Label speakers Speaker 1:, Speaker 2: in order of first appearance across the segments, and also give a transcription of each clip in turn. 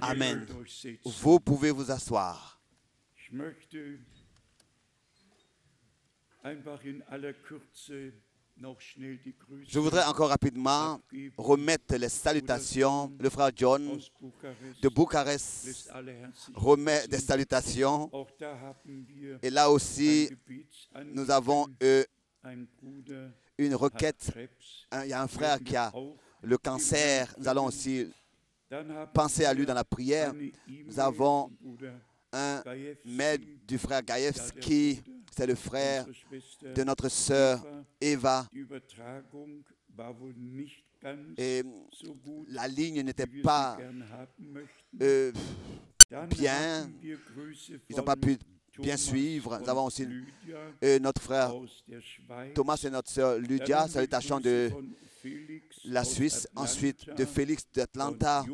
Speaker 1: Amen. Vous pouvez vous asseoir. Je voudrais encore rapidement remettre les salutations. Le frère John de Bucarest remet des salutations. Et là aussi, nous avons une requête. Il y a un frère qui a le cancer. Nous allons aussi penser à lui dans la prière. Nous avons un maître du frère Gaïevski. C'est le frère de notre sœur Eva. Et la ligne n'était pas bien. Ils n'ont pas pu bien suivre. Nous avons aussi notre frère Thomas et notre sœur Lydia. Salutations de la Suisse. Ensuite de Félix d'Atlanta,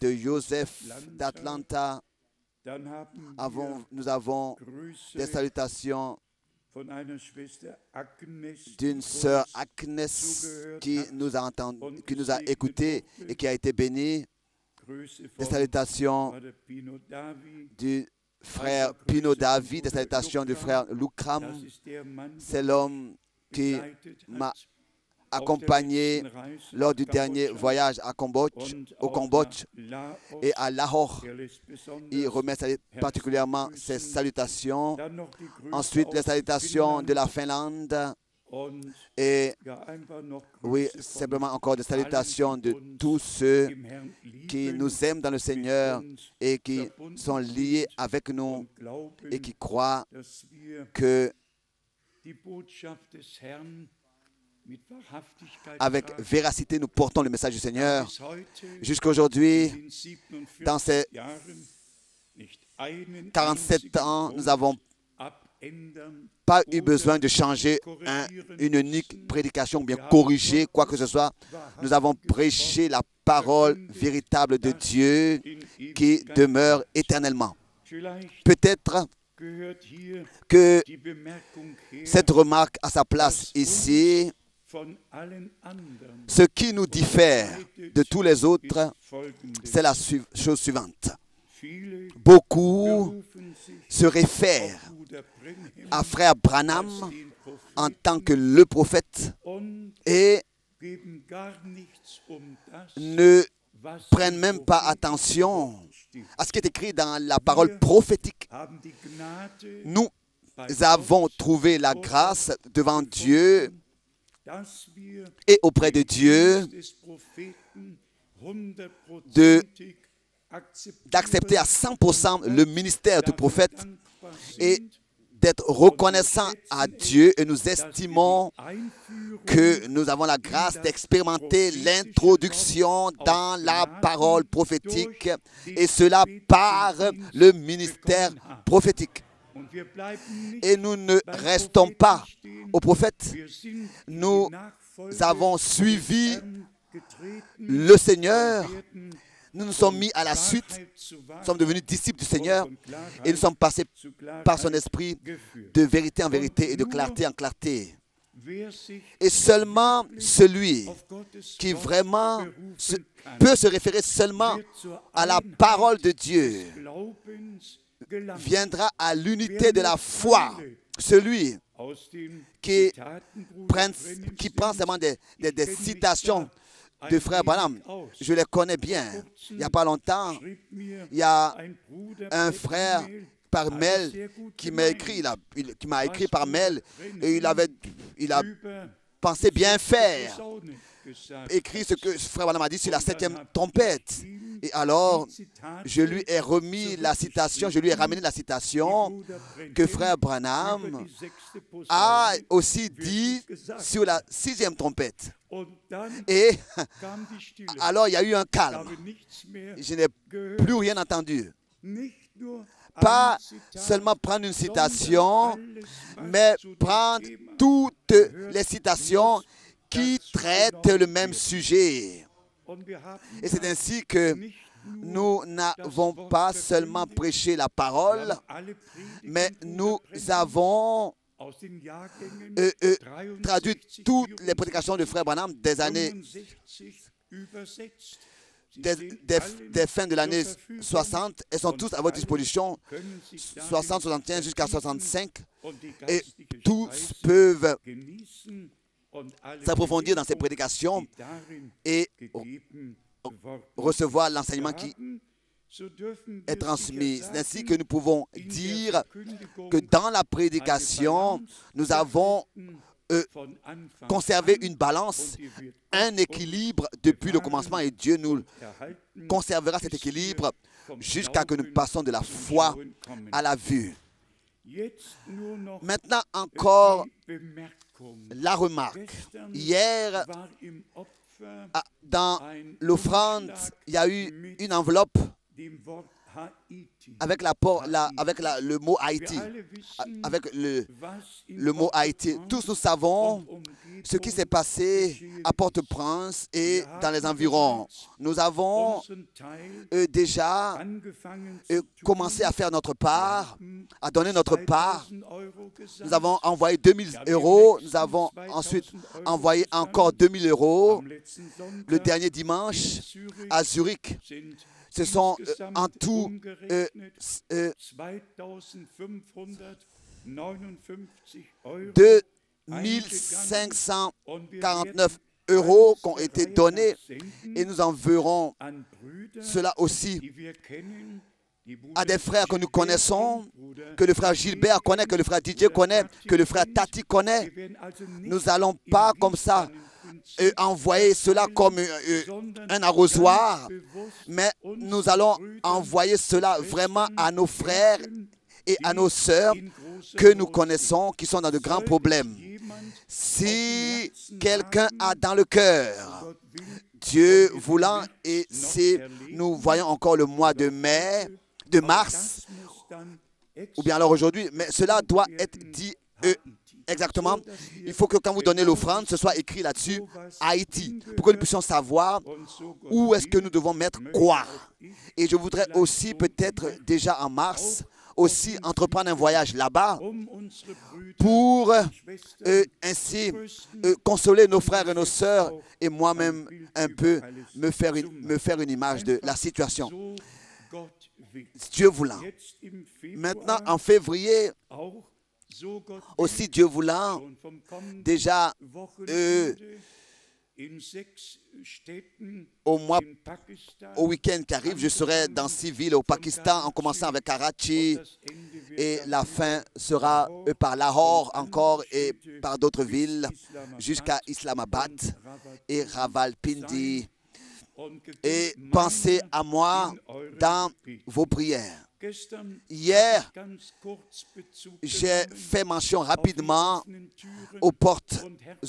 Speaker 1: de Joseph d'Atlanta. Nous avons des salutations d'une sœur Agnès qui nous a écoutés et qui a été bénie. Des salutations du frère Pino David, des salutations du frère Lukram. C'est l'homme qui m'a accompagné lors du dernier voyage au Cambodge et à Lahore. Il remet particulièrement ses salutations. Ensuite, les salutations de la Finlande. Et oui, simplement encore des salutations de tous ceux qui nous aiment dans le Seigneur et qui sont liés avec nous et qui croient que avec véracité, nous portons le message du Seigneur. Jusqu'à aujourd'hui, dans ces 47 ans, nous n'avons pas eu besoin de changer une unique prédication ou bien corriger quoi que ce soit. Nous avons prêché la parole véritable de Dieu qui demeure éternellement. Peut-être que cette remarque a sa place ici. Ce qui nous diffère de tous les autres, c'est la chose suivante. Beaucoup se réfèrent à frère Branham en tant que le prophète et ne prennent même pas attention à ce qui est écrit dans la parole prophétique. Nous avons trouvé la grâce devant Dieu et auprès de Dieu d'accepter à 100% le ministère du prophète et d'être reconnaissant à Dieu, et nous estimons que nous avons la grâce d'expérimenter l'introduction dans la parole prophétique, et cela par le ministère prophétique. Et nous ne restons pas au prophète. Nous avons suivi le Seigneur. Nous nous sommes mis à la suite. Nous sommes devenus disciples du Seigneur. Et nous sommes passés par son esprit de vérité en vérité et de clarté en clarté. Et seulement celui qui vraiment peut se référer seulement à la parole de Dieu viendra à l'unité de la foi. Celui qui prend seulement des citations de frère Branham, je les connais bien. Il n'y a pas longtemps, il y a un frère par mail qui m'a écrit, par mail, et il a pensé bien faire. Écrit ce que frère Branham a dit sur la 7e trompette. Et alors, je lui ai remis la citation, je lui ai ramené la citation que frère Branham a aussi dit sur la 6e trompette. Et alors, il y a eu un calme. Je n'ai plus rien entendu. Pas seulement prendre une citation, mais prendre toutes les citations qui traitent le même sujet. Et c'est ainsi que nous n'avons pas seulement prêché la parole, mais nous avons traduit toutes les prédications de frère Branham des années des fins de l'année 60, elles sont tous à votre disposition, 60, 75 jusqu'à 65, et tous peuvent s'approfondir dans ces prédications et recevoir l'enseignement qui est transmis. C'est ainsi que nous pouvons dire que dans la prédication, nous avons conservé une balance, un équilibre depuis le commencement, et Dieu nous conservera cet équilibre jusqu'à ce que nous passions de la foi à la vue. Maintenant encore, la remarque. Hier, dans l'offrande, il y a eu une enveloppe avec le mot Haïti. Avec le mot Haïti. Tous nous savons ce qui s'est passé à Port-au-Prince et dans les environs. Nous avons déjà commencé à faire notre part, à donner notre part. Nous avons envoyé 2000 €. Nous avons ensuite envoyé encore 2000 € le dernier dimanche à Zurich. Ce sont en tout 2549 € qui ont été donnés, et nous enverrons cela aussi à des frères que nous connaissons, que le frère Gilbert connaît, que le frère Didier connaît, que le frère Tati connaît. Nous n'allons pas comme ça envoyer cela comme un arrosoir, mais nous allons envoyer cela vraiment à nos frères et à nos sœurs que nous connaissons, qui sont dans de grands problèmes. Si quelqu'un a dans le cœur, Dieu voulant, et si nous voyons encore le mois de mars, ou bien alors aujourd'hui, mais cela doit être dit exactement. Il faut que quand vous donnez l'offrande, ce soit écrit là-dessus Haïti, pour que nous puissions savoir où est-ce que nous devons mettre quoi. Et je voudrais aussi peut-être déjà en mars aussi entreprendre un voyage là-bas pour ainsi consoler nos frères et nos sœurs, et moi-même un peu me faire une image de la situation. Dieu voulant. Maintenant en février, aussi Dieu voulant, déjà au week-end qui arrive, je serai dans 6 villes au Pakistan, en commençant avec Karachi, et la fin sera par Lahore encore, et par d'autres villes jusqu'à Islamabad et Rawalpindi. Et pensez à moi dans vos prières. Hier, j'ai fait mention rapidement aux portes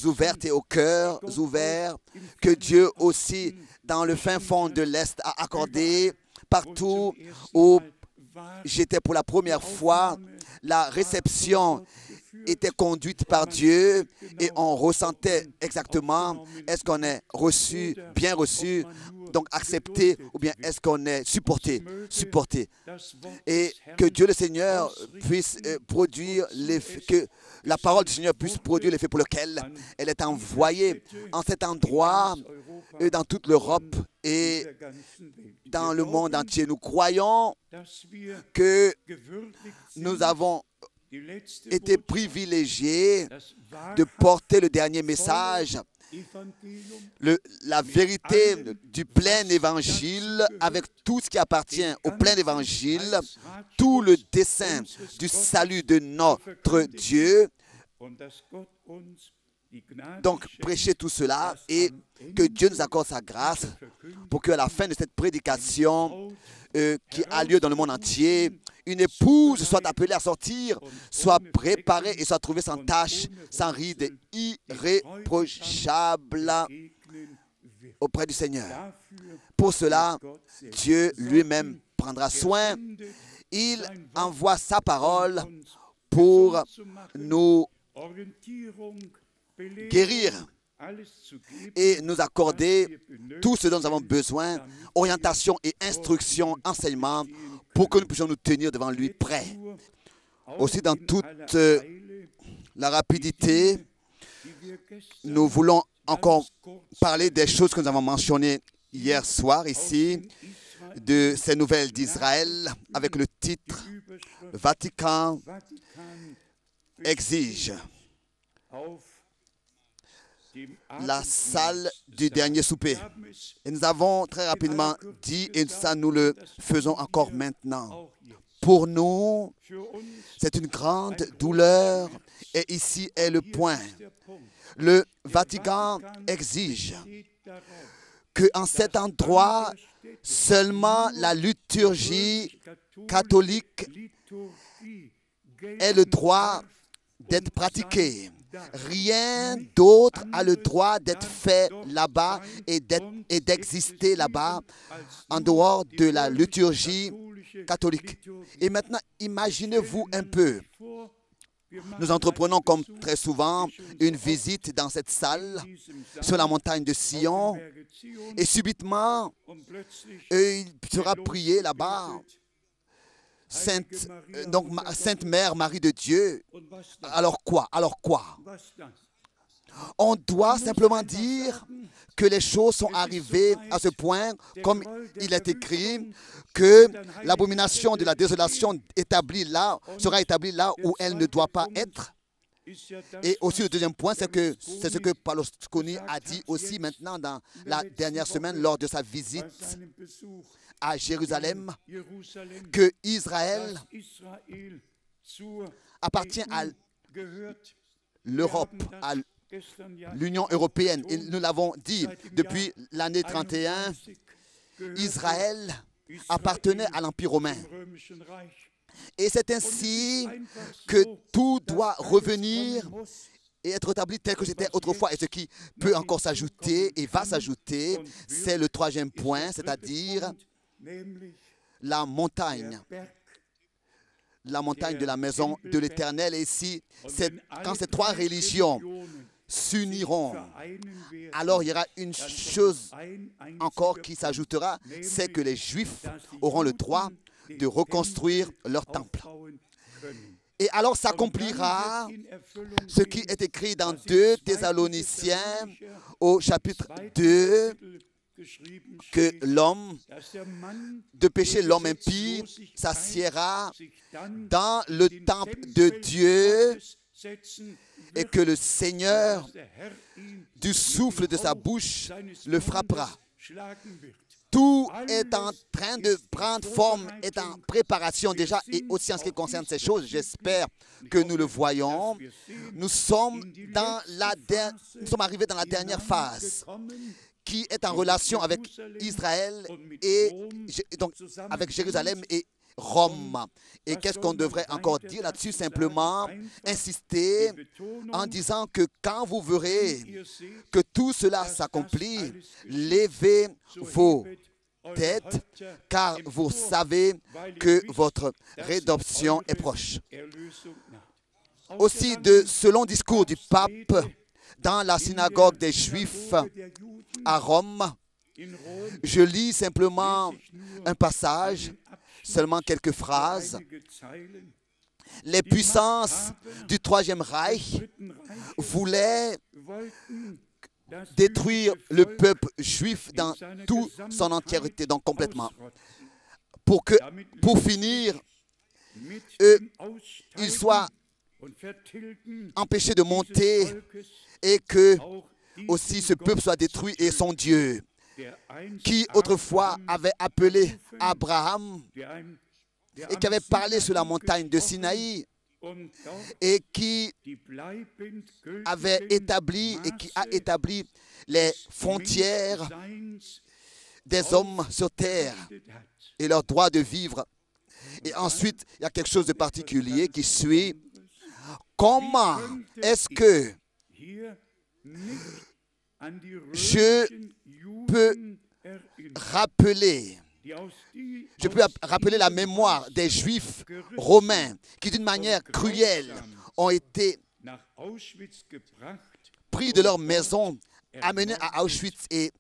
Speaker 1: ouvertes et aux cœurs ouverts que Dieu aussi, dans le fin fond de l'Est, a accordé partout où j'étais pour la première fois. La réception était conduite par Dieu, et on ressentait exactement est-ce qu'on est reçu, bien reçu, donc accepté, ou bien est-ce qu'on est supporté. Et que Dieu le Seigneur puisse produire l'effet, que la parole du Seigneur puisse produire l'effet pour lequel elle est envoyée en cet endroit, dans toute l'Europe et dans le monde entier. Nous croyons que nous avons été privilégiés de porter le dernier message, la vérité du plein évangile, avec tout ce qui appartient au plein évangile, tout le dessein du salut de notre Dieu. Donc, prêchez tout cela, et que Dieu nous accorde sa grâce pour qu'à la fin de cette prédication qui a lieu dans le monde entier, une épouse soit appelée à sortir, soit préparée et soit trouvée sans tache, sans ride, irréprochable auprès du Seigneur. Pour cela, Dieu lui-même prendra soin. Il envoie sa parole pour nous guérir et nous accorder tout ce dont nous avons besoin, orientation et instruction, enseignement, pour que nous puissions nous tenir devant lui prêts. Aussi, dans toute la rapidité, nous voulons encore parler des choses que nous avons mentionnées hier soir ici de ces nouvelles d'Israël avec le titre « Vatican exige ». La salle du dernier souper. Et nous avons très rapidement dit, et ça nous le faisons encore maintenant. Pour nous, c'est une grande douleur et ici est le point. Le Vatican exige qu'en cet endroit, seulement la liturgie catholique ait le droit d'être pratiquée. Rien d'autre a le droit d'être fait là-bas et d'exister là-bas en dehors de la liturgie catholique. Et maintenant, imaginez-vous un peu. Nous entreprenons comme très souvent une visite dans cette salle sur la montagne de Sion et subitement, il sera prié là-bas. Sainte Mère Marie de Dieu. Alors quoi? On doit simplement dire que les choses sont arrivées à ce point, comme il est écrit, que l'abomination de la désolation sera établie là où elle ne doit pas être. Et aussi le deuxième point, c'est ce que Paolo Sconi a dit aussi maintenant dans la dernière semaine lors de sa visite à Jérusalem, que Israël appartient à l'Europe, à l'Union européenne. Et nous l'avons dit depuis l'année 31, Israël appartenait à l'Empire romain. Et c'est ainsi que tout doit revenir et être établi tel que c'était autrefois. Et ce qui peut encore s'ajouter et va s'ajouter, c'est le troisième point, c'est-à-dire la montagne de la maison de l'Éternel. Et ici, quand ces trois religions s'uniront, alors il y aura une chose encore qui s'ajoutera, c'est que les Juifs auront le droit de reconstruire leur temple. Et alors s'accomplira ce qui est écrit dans 2 Thessaloniciens au chapitre 2, que l'homme de péché, l'homme impie, s'assiera dans le temple de Dieu et que le Seigneur, du souffle de sa bouche, le frappera. Tout est en train de prendre forme, est en préparation déjà, et aussi en ce qui concerne ces choses, j'espère que nous le voyons. Nous sommes arrivés dans la dernière phase, qui est en relation avec Israël et donc avec Jérusalem et Rome. Et qu'est-ce qu'on devrait encore dire là-dessus? Simplement insister en disant que quand vous verrez que tout cela s'accomplit, levez vos têtes, car vous savez que votre rédemption est proche. Aussi, ce long discours du pape dans la synagogue des Juifs à Rome, je lis simplement un passage, seulement quelques phrases. Les puissances du Troisième Reich voulaient détruire le peuple juif dans toute son entièreté, donc complètement. Pour finir, ils soient empêchés de monter et que aussi ce peuple soit détruit et son Dieu, qui autrefois avait appelé Abraham et qui avait parlé sur la montagne de Sinaï et qui avait établi et qui a établi les frontières des hommes sur terre et leur droit de vivre. Et ensuite, il y a quelque chose de particulier qui suit. Comment est-ce que je peux rappeler la mémoire des Juifs romains qui, d'une manière cruelle, ont été pris de leur maison, amenés à Auschwitz et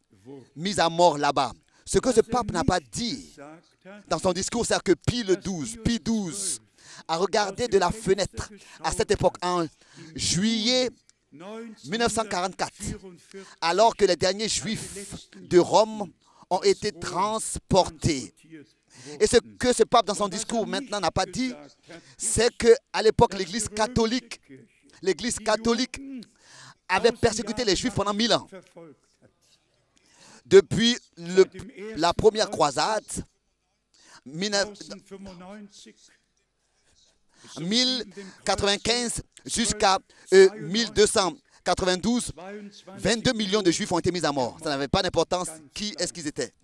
Speaker 1: mis à mort là-bas. Ce que ce pape n'a pas dit dans son discours, c'est que Pie XII a regardé de la fenêtre à cette époque, en juillet 1944, alors que les derniers Juifs de Rome ont été transportés. Et ce que ce pape dans son discours maintenant n'a pas dit, c'est qu'à l'époque l'Église catholique avait persécuté les Juifs pendant 1000 ans. Depuis la première croisade, 1095 jusqu'à 1292, 22 millions de Juifs ont été mis à mort. Ça n'avait pas d'importance qui est-ce qu'ils étaient.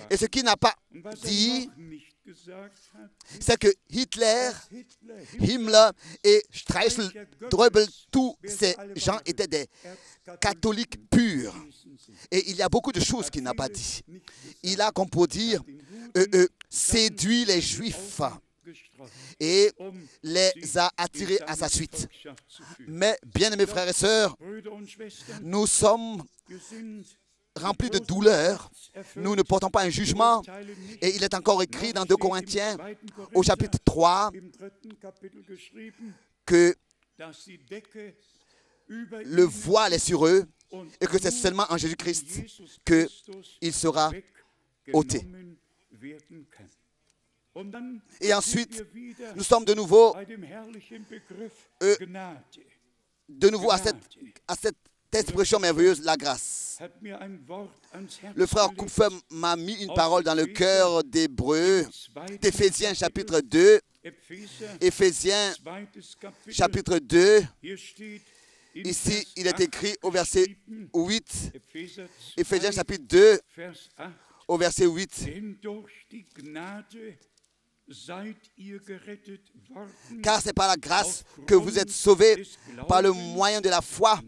Speaker 1: Et ce qu'il n'a pas dit, c'est que Hitler, Himmler et Streicheltröbel, tous ces gens étaient des catholiques purs. Et il y a beaucoup de choses qu'il n'a pas dit. Il a, comme pour dire, séduit les Juifs et les a attirés à sa suite. Mais, bien-aimés frères et sœurs, nous sommes remplis de douleur. Nous ne portons pas un jugement. Et il est encore écrit dans 2 Corinthiens, au chapitre 3, que le voile est sur eux et que c'est seulement en Jésus-Christ qu'il sera ôté. Et ensuite, nous sommes de nouveau à cette expression merveilleuse, la grâce. Le frère Kupfer m'a mis une parole dans le cœur d'Éphésiens chapitre 2. Éphésiens chapitre 2. Ici, il est écrit au verset 8. Éphésiens chapitre 2, au verset 8. Car c'est par la grâce que vous êtes sauvés, par le moyen de la foi.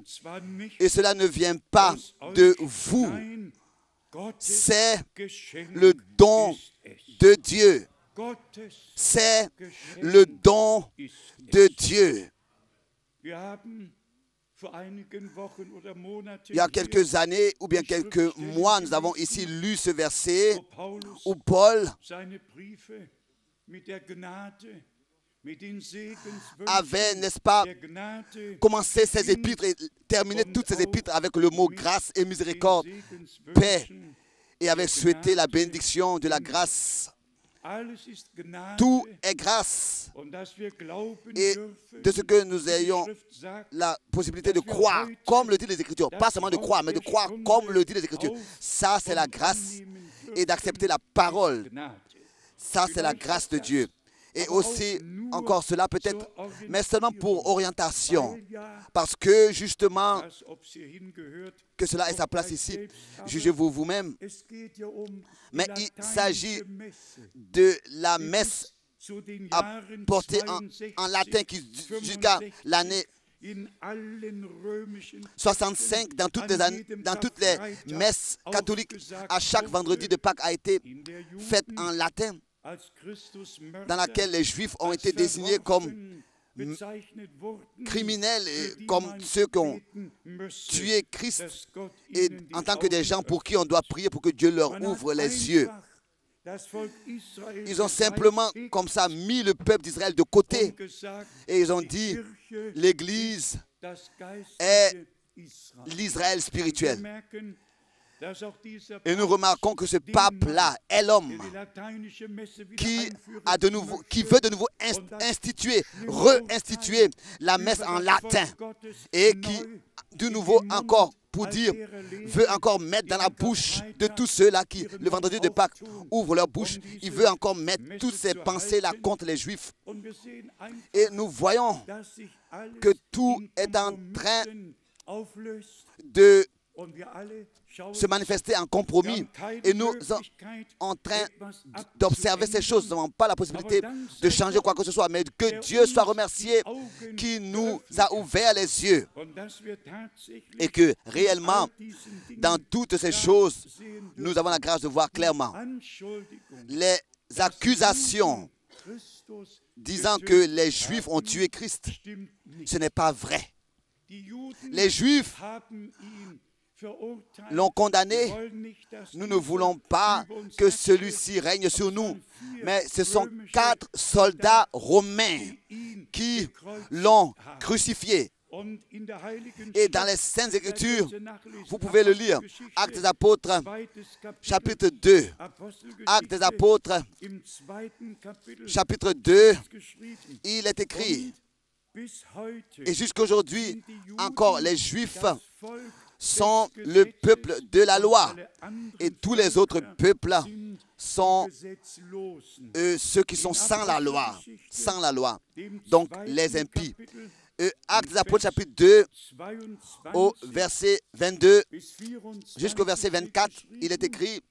Speaker 1: Et cela ne vient pas de vous. C'est le don de Dieu. C'est le don de Dieu. Il y a quelques années ou bien quelques mois, nous avons ici lu ce verset où Paul avait, n'est-ce pas, commencé ses épîtres et terminé toutes ses épîtres avec le mot grâce et miséricorde, paix, et avait souhaité la bénédiction de la grâce. Tout est grâce. Et de ce que nous ayons la possibilité de croire, comme le disent les Écritures, pas seulement de croire, mais de croire comme le disent les Écritures. Ça, c'est la grâce. Et d'accepter la parole. Ça, c'est la grâce de Dieu. Et aussi, encore cela peut-être, mais seulement pour orientation. Parce que, justement, que cela ait sa place ici, jugez-vous vous-même. Mais il s'agit de la messe apportée en latin jusqu'à l'année 65, dans toutes les messes catholiques, à chaque vendredi de Pâques a été faite en latin, dans laquelle les Juifs ont été désignés comme criminels, comme ceux qui ont tué Christ, et en tant que des gens pour qui on doit prier pour que Dieu leur ouvre les yeux. Ils ont simplement, comme ça, mis le peuple d'Israël de côté et ils ont dit, l'Église est l'Israël spirituel. Et nous remarquons que ce pape-là est l'homme qui veut de nouveau réinstituer la messe en latin et qui, de nouveau encore, pour dire, veut encore mettre dans la bouche de tous ceux-là qui, le vendredi de Pâques, ouvrent leur bouche. Il veut encore mettre toutes ces pensées-là contre les Juifs. Et nous voyons que tout est en train de se manifester en compromis. Et nous sommes en train d'observer ces choses. Nous n'avons pas la possibilité de changer quoi que ce soit. Mais que Dieu soit remercié qui nous a ouvert les yeux. Et que réellement, dans toutes ces choses, nous avons la grâce de voir clairement. Les accusations disant que les Juifs ont tué Christ, ce n'est pas vrai. Les Juifs l'ont condamné. Nous ne voulons pas que celui-ci règne sur nous. Mais ce sont 4 soldats romains qui l'ont crucifié. Et dans les Saintes Écritures, vous pouvez le lire. Actes des Apôtres, chapitre 2. Actes des Apôtres, chapitre 2, il est écrit. Et jusqu'aujourd'hui, encore, les Juifs sont le peuple de la loi. Et tous les autres peuples sont ceux qui sont sans la loi. Sans la loi. Donc, les impies. Actes des Apôtres, chapitre 2, au verset 22 jusqu'au verset 24, il est écrit: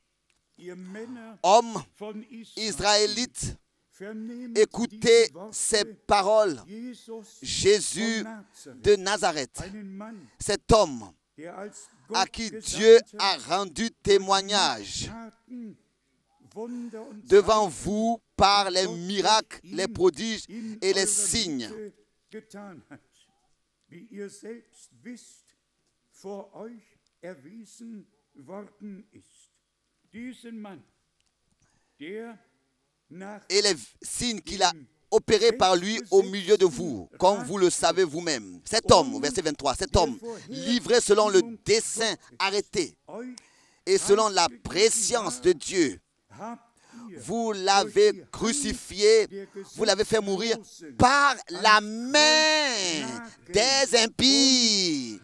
Speaker 1: Hommes israélites, écoutez ces paroles. Jésus de Nazareth, cet homme à qui Dieu a rendu témoignage devant vous par les miracles, les prodiges et les signes. Et les signes qu'il a opérés par lui au milieu de vous, comme vous le savez vous-même. Cet homme, verset 23, cet homme, livré selon le dessein arrêté et selon la prescience de Dieu, vous l'avez crucifié, vous l'avez fait mourir par la main des impies.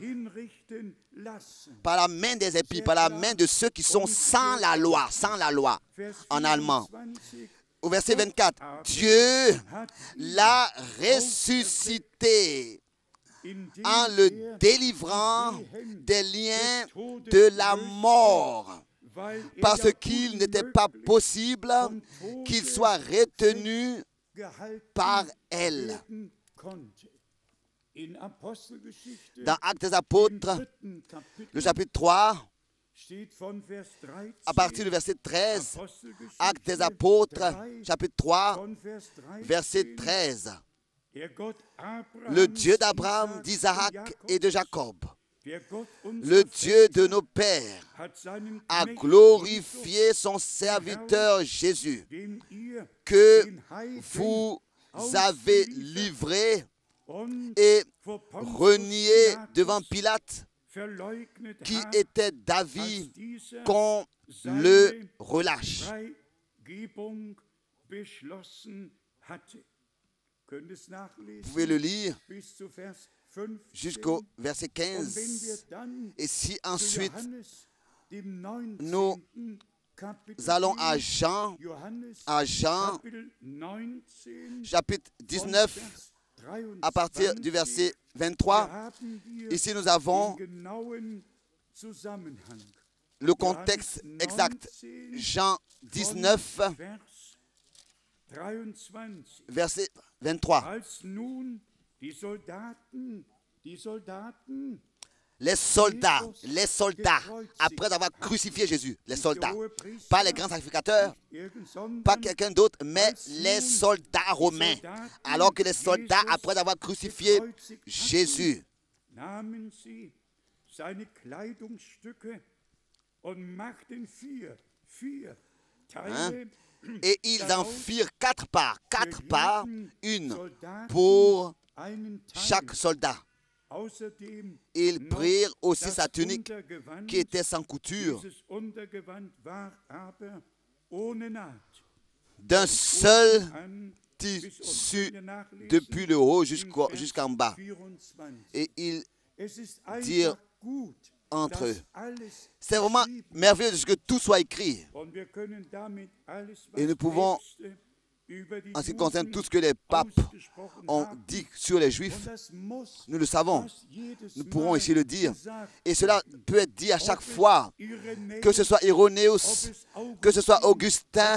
Speaker 1: Par la main des impies, par la main de ceux qui sont sans la loi, en allemand. Au verset 24, Dieu l'a ressuscité en le délivrant des liens de la mort, parce qu'il n'était pas possible qu'il soit retenu par elle. Dans Actes des Apôtres, le chapitre 3, à partir du verset 13, Actes des Apôtres, chapitre 3, verset 13. Le Dieu d'Abraham, d'Isaac et de Jacob, le Dieu de nos pères, a glorifié son serviteur Jésus, que vous avez livré et renié devant Pilate, qui était d'avis qu'on le relâche. Vous pouvez le lire jusqu'au verset 15. Et si ensuite nous allons à Jean chapitre 19, à partir du verset 23, ici nous avons le contexte exact. Jean 19, verset 23. Les soldats, après avoir crucifié Jésus, les soldats, pas les grands sacrificateurs, pas quelqu'un d'autre, mais les soldats romains, alors que les soldats, après avoir crucifié Jésus, et ils en firent 4 parts, une pour chaque soldat. Ils prirent aussi sa tunique qui était sans couture, d'un seul tissu depuis le haut jusqu'en bas. Et ils dirent entre eux. C'est vraiment merveilleux de ce que tout soit écrit. Et nous pouvons, en ce qui concerne tout ce que les papes ont dit sur les Juifs, nous le savons. Nous pourrons ici le dire. Et cela peut être dit à chaque fois, que ce soit Irénéus, que ce soit Augustin,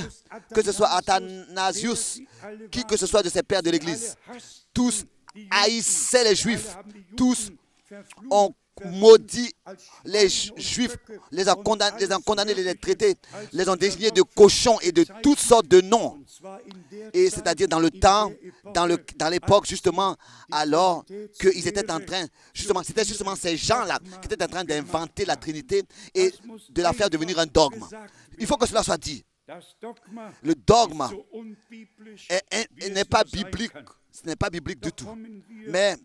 Speaker 1: que ce soit Athanasius, qui que ce soit de ces pères de l'Église. Tous haïssaient les Juifs. Tous ont maudit les Juifs, les ont condamnés, les traités, les ont désignés de cochons et de toutes sortes de noms. Et c'est-à-dire dans le temps, dans l'époque justement, alors qu'ils étaient en train, c'était justement ces gens-là qui étaient en train d'inventer la Trinité et de la faire devenir un dogme. Il faut que cela soit dit. Le dogme n'est pas biblique, ce n'est pas biblique du tout. Mais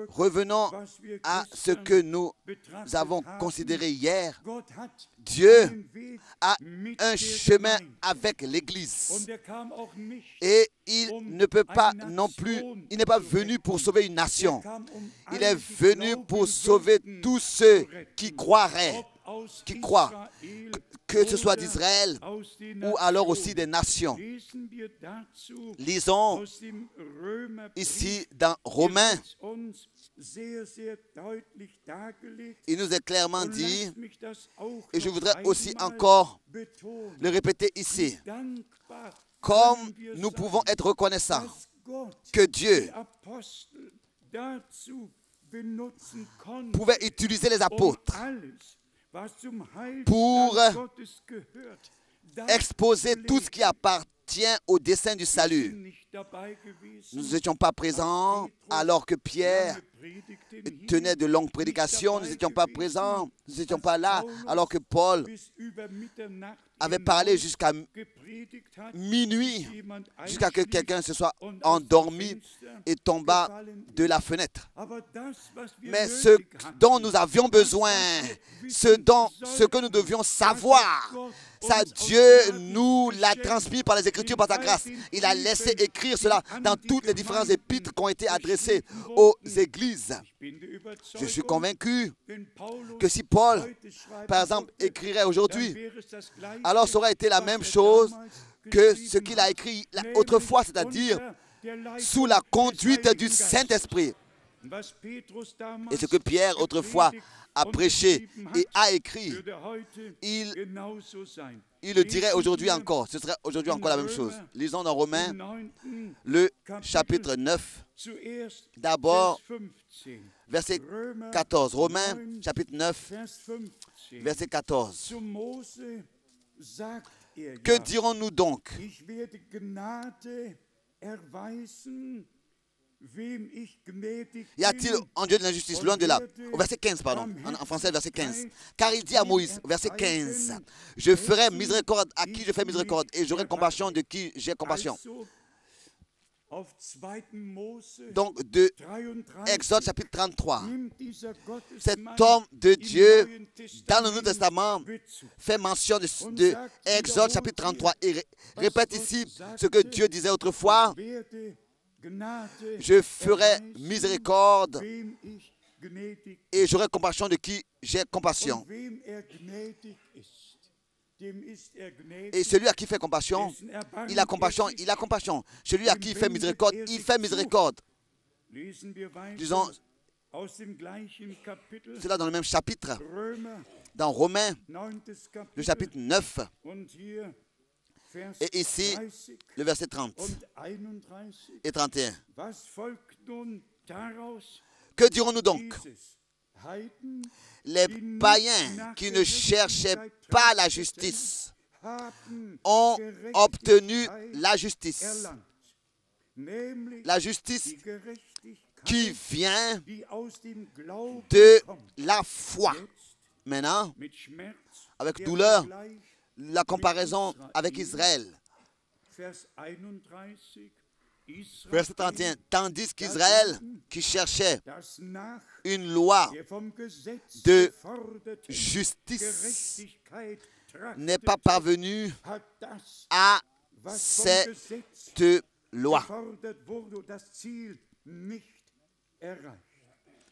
Speaker 1: Revenons à ce que nous avons considéré hier. Dieu a un chemin avec l'Église. Et il ne peut pas non plus, il n'est pas venu pour sauver une nation. Il est venu pour sauver tous ceux qui croiraient, qui croient, que ce soit d'Israël ou alors aussi des nations. Lisons ici dans Romains, il nous est clairement dit, et je voudrais aussi encore le répéter ici, comme nous pouvons être reconnaissants que Dieu pouvait utiliser les apôtres pour exposer tout ce qui appartient au dessein du salut. Nous n'étions pas présents alors que Pierre tenait de longues prédications. Nous n'étions pas présents, nous n'étions pas là alors que Paul avait parlé jusqu'à minuit, jusqu'à ce que quelqu'un se soit endormi et tomba de la fenêtre. Mais ce dont nous avions besoin, ce que nous devions savoir, ça, Dieu nous l'a transmis par les Écritures, par sa grâce. Il a laissé écrire cela dans toutes les différentes épîtres qui ont été adressées aux églises. Je suis convaincu que si Paul, par exemple, écrirait aujourd'hui, alors ça aurait été la même chose que ce qu'il a écrit autrefois, c'est-à-dire sous la conduite du Saint-Esprit. Et ce que Pierre autrefois a prêché et a écrit, il le dirait aujourd'hui encore. Ce serait aujourd'hui encore la même chose. Lisons dans Romains, le chapitre 9, d'abord, verset 14. Romains, chapitre 9, verset 14. Que dirons-nous donc? Y a-t-il en Dieu de l'injustice? Loin de là. Au verset 15, pardon. En français, verset 15. Car il dit à Moïse, verset 15, je ferai miséricorde à qui je fais miséricorde et j'aurai compassion de qui j'ai compassion. Donc, de Exode chapitre 33, cet homme de Dieu, dans le Nouveau Testament, fait mention de Exode chapitre 33 et répète ici ce que Dieu disait autrefois. Je ferai miséricorde et j'aurai compassion de qui j'ai compassion. Et celui à qui fait compassion, il a compassion, il a compassion. Celui à qui il fait miséricorde. Disons, c'est là dans le même chapitre, dans Romains, le chapitre 9, et ici, le verset 30 et 31. Que dirons-nous donc? Les païens qui ne cherchaient pas la justice ont obtenu la justice. La justice qui vient de la foi. Maintenant, avec douleur, la comparaison avec Israël. Verset 31. Tandis qu'Israël, qui cherchait une loi de justice, n'est pas parvenu à cette loi.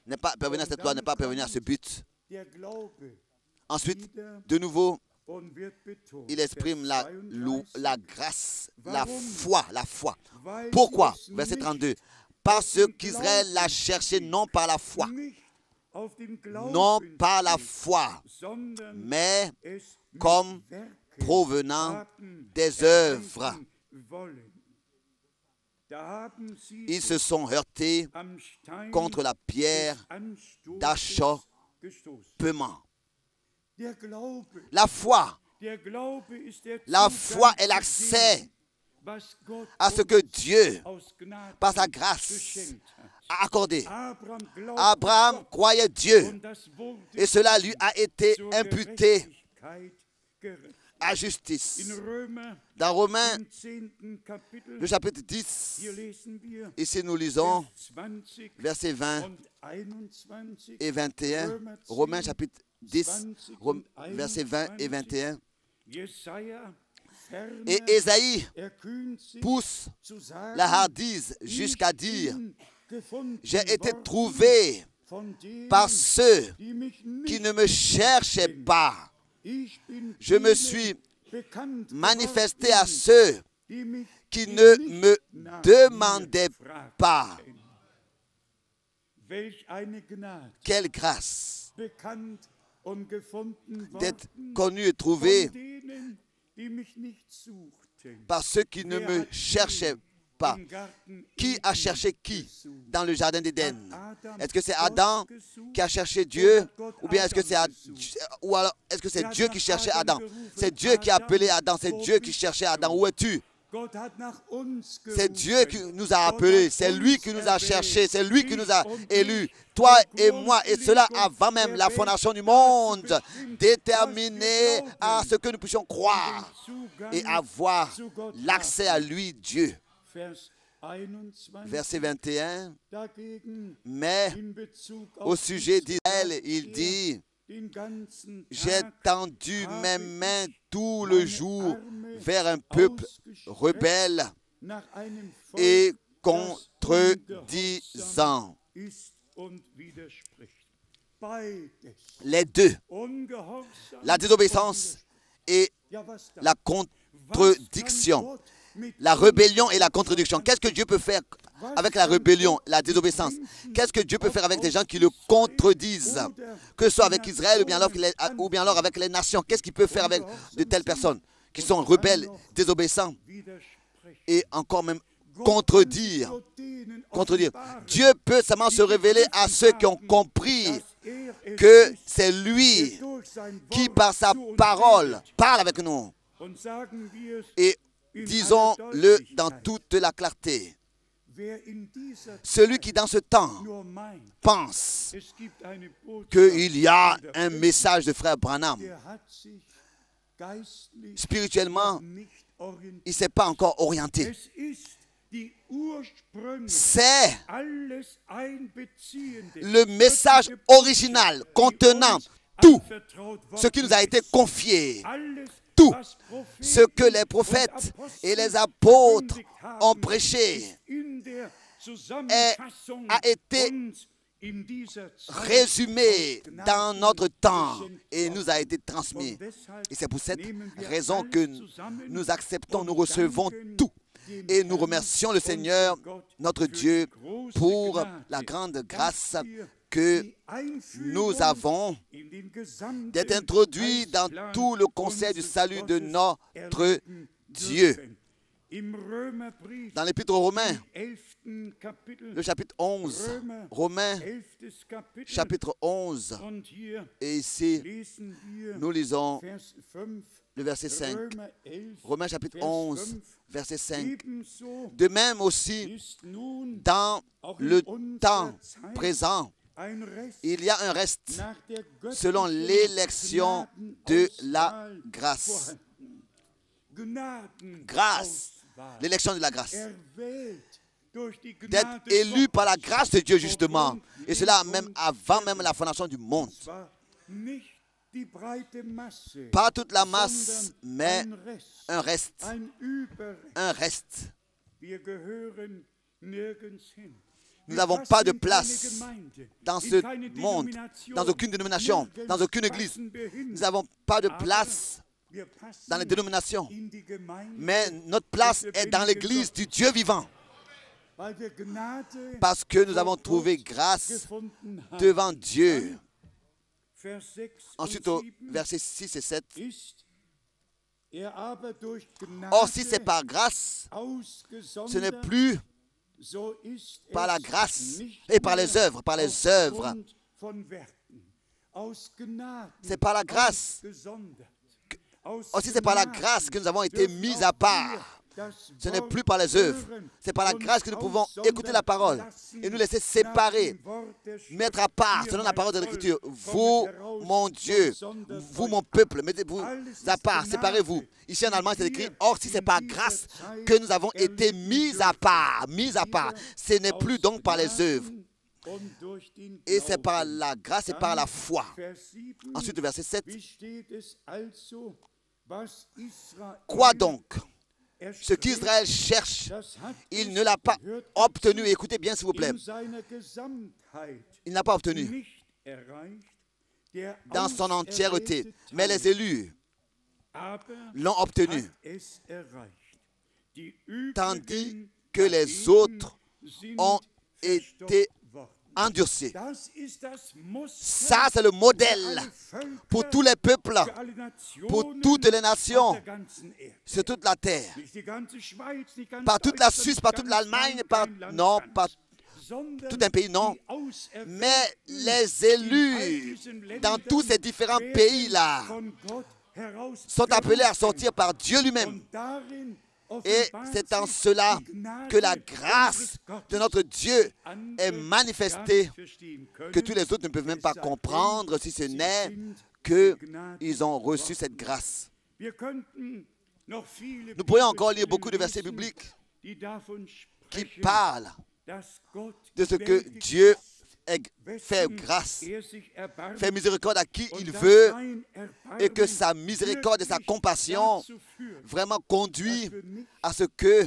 Speaker 1: N'est pas parvenu à cette loi, n'est pas parvenu à ce but. Ensuite, de nouveau, il exprime la grâce, la foi. Pourquoi? Verset 32. Parce qu'Israël l'a cherché non par la foi, mais comme provenant des œuvres. Ils se sont heurtés contre la pierre d'achoppement. La foi est l'accès à ce que Dieu, par sa grâce, a accordé. Abraham croyait Dieu et cela lui a été imputé à justice. Dans Romains, le chapitre 10, ici nous lisons versets 20 et 21. Romains chapitre 10, versets 20 et 21. Et Ésaïe pousse la hardise jusqu'à dire: j'ai été trouvé par ceux qui ne me cherchaient pas. Je me suis manifesté à ceux qui ne me demandaient pas. Quelle grâce d'être connu et trouvé par ceux qui ne me cherchaient pas. Qui a cherché qui dans le jardin d'Éden? Est-ce que c'est Adam qui a cherché Dieu, ou bien est-ce que c'est Dieu qui cherchait Adam? C'est Dieu qui a appelé Adam, c'est Dieu qui cherchait Adam. Où es-tu? C'est Dieu qui nous a appelés, c'est lui qui nous a cherchés, c'est lui qui nous a élus, toi et moi, et cela avant même la fondation du monde, déterminé à ce que nous puissions croire et avoir l'accès à lui, Dieu. Verset 21, mais au sujet d'Israël, il dit: j'ai tendu mes mains tout le jour vers un peuple rebelle et contredisant. Les deux, la désobéissance et la contradiction. La rébellion et la contradiction. Qu'est-ce que Dieu peut faire avec la rébellion, la désobéissance? Qu'est-ce que Dieu peut faire avec des gens qui le contredisent? Que ce soit avec Israël ou bien alors avec les nations. Qu'est-ce qu'il peut faire avec de telles personnes qui sont rebelles, désobéissants et encore même contredire? Dieu peut seulement se révéler à ceux qui ont compris que c'est lui qui, par sa parole, parle avec nous. Et disons-le dans toute la clarté. Celui qui dans ce temps pense qu'il y a un message de frère Branham, spirituellement, il ne s'est pas encore orienté. C'est le message original contenant tout ce qui nous a été confié. Tout ce que les prophètes et les apôtres ont prêché a été résumé dans notre temps et nous a été transmis. Et c'est pour cette raison que nous acceptons, nous recevons tout. Et nous remercions le Seigneur, notre Dieu, pour la grande grâce que nous avons d'être introduits dans tout le conseil du salut de notre Dieu. Dans l'Épître aux Romains, le chapitre 11, Romains, chapitre 11, et ici, nous lisons le verset 5. Romains, chapitre 11, verset 5. De même aussi, dans le temps présent, il y a un reste selon l'élection de la grâce. Grâce, l'élection de la grâce. D'être élu par la grâce de Dieu, justement. Et cela même avant même la fondation du monde. Pas toute la masse, mais un reste. Un reste. Nous n'avons pas de place dans ce monde, dans aucune dénomination, dans aucune église. Nous n'avons pas de place dans les dénominations. Mais notre place est dans l'église du Dieu vivant. Parce que nous avons trouvé grâce devant Dieu. Ensuite, au verset 6 et 7. Or, si c'est par grâce, ce n'est plus par la grâce et par les œuvres, C'est par la grâce. Aussi, c'est par la grâce que nous avons été mis à part. Ce n'est plus par les œuvres. C'est par la grâce que nous pouvons écouter la parole et nous laisser séparer, mettre à part, selon la parole de l'Écriture. Vous, mon Dieu, vous, mon peuple, mettez-vous à part, séparez-vous. Ici en allemand, c'est écrit, or si c'est par grâce que nous avons été mis à part, ce n'est plus donc par les œuvres. Et c'est par la grâce et par la foi. Ensuite, verset 7. Quoi donc? Ce qu'Israël cherche, il ne l'a pas obtenu. Écoutez bien, s'il vous plaît. Il n'a pas obtenu dans son entièreté. Mais les élus l'ont obtenu. Tandis que les autres ont été endurcis. Ça, c'est le modèle pour tous les peuples, pour toutes les nations, sur toute la terre. Pas toute la Suisse, pas toute l'Allemagne, non, pas tout un pays, non. Mais les élus dans tous ces différents pays-là sont appelés à sortir par Dieu lui-même. Et c'est en cela que la grâce de notre Dieu est manifestée, que tous les autres ne peuvent même pas comprendre, si ce n'est qu'ils ont reçu cette grâce. Nous pourrions encore lire beaucoup de versets bibliques qui parlent de ce que Dieu fait grâce, fait miséricorde à qui il veut, et que sa miséricorde et sa compassion vraiment conduit à ce que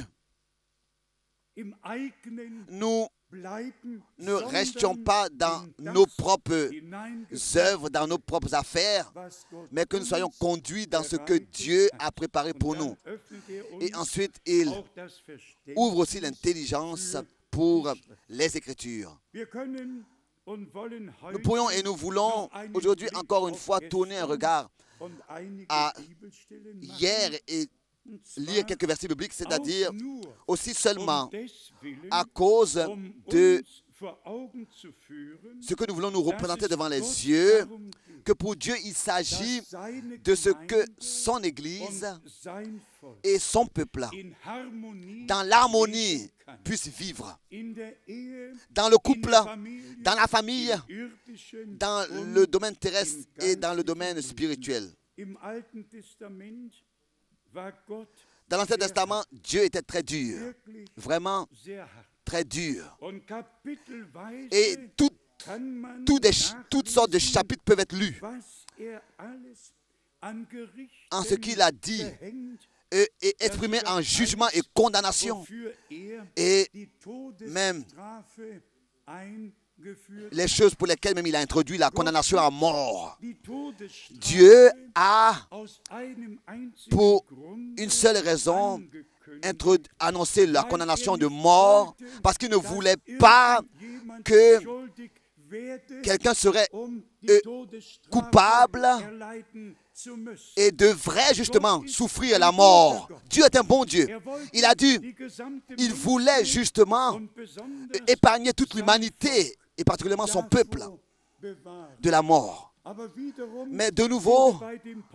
Speaker 1: nous ne restions pas dans nos propres œuvres, dans nos propres affaires, mais que nous soyons conduits dans ce que Dieu a préparé pour nous. Et ensuite, il ouvre aussi l'intelligence pour les Écritures. Nous pourrions et nous voulons aujourd'hui encore une fois tourner un regard à hier et lire quelques versets bibliques, c'est-à-dire aussi seulement à cause de ce que nous voulons nous représenter devant les yeux, que pour Dieu il s'agit de ce que son Église et son peuple, dans l'harmonie, puissent vivre. Dans le couple, dans la famille, dans le domaine terrestre et dans le domaine spirituel. Dans l'Ancien Testament, Dieu était très dur, vraiment très dur. Et toutes sortes de chapitres peuvent être lus en ce qu'il a dit et exprimé en jugement et condamnation, et même les choses pour lesquelles même il a introduit la condamnation à mort. Dieu a, pour une seule raison, annoncé la condamnation de mort, parce qu'il ne voulait pas que quelqu'un serait coupable et devrait justement souffrir la mort. Dieu est un bon Dieu. Il a dit, il voulait justement épargner toute l'humanité, et particulièrement son peuple, de la mort. Mais de nouveau,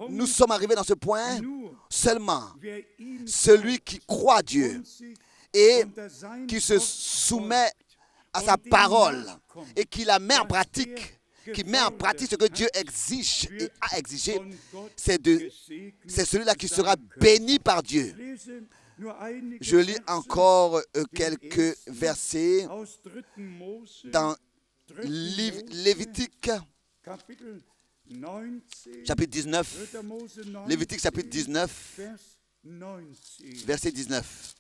Speaker 1: nous sommes arrivés dans ce point, seulement celui qui croit Dieu et qui se soumet à sa parole et qui la met en pratique, qui met en pratique ce que Dieu exige et a exigé, c'est celui-là qui sera béni par Dieu. Je lis encore quelques versets dans Lévitique, chapitre 19. Lévitique, chapitre 19, verset 19.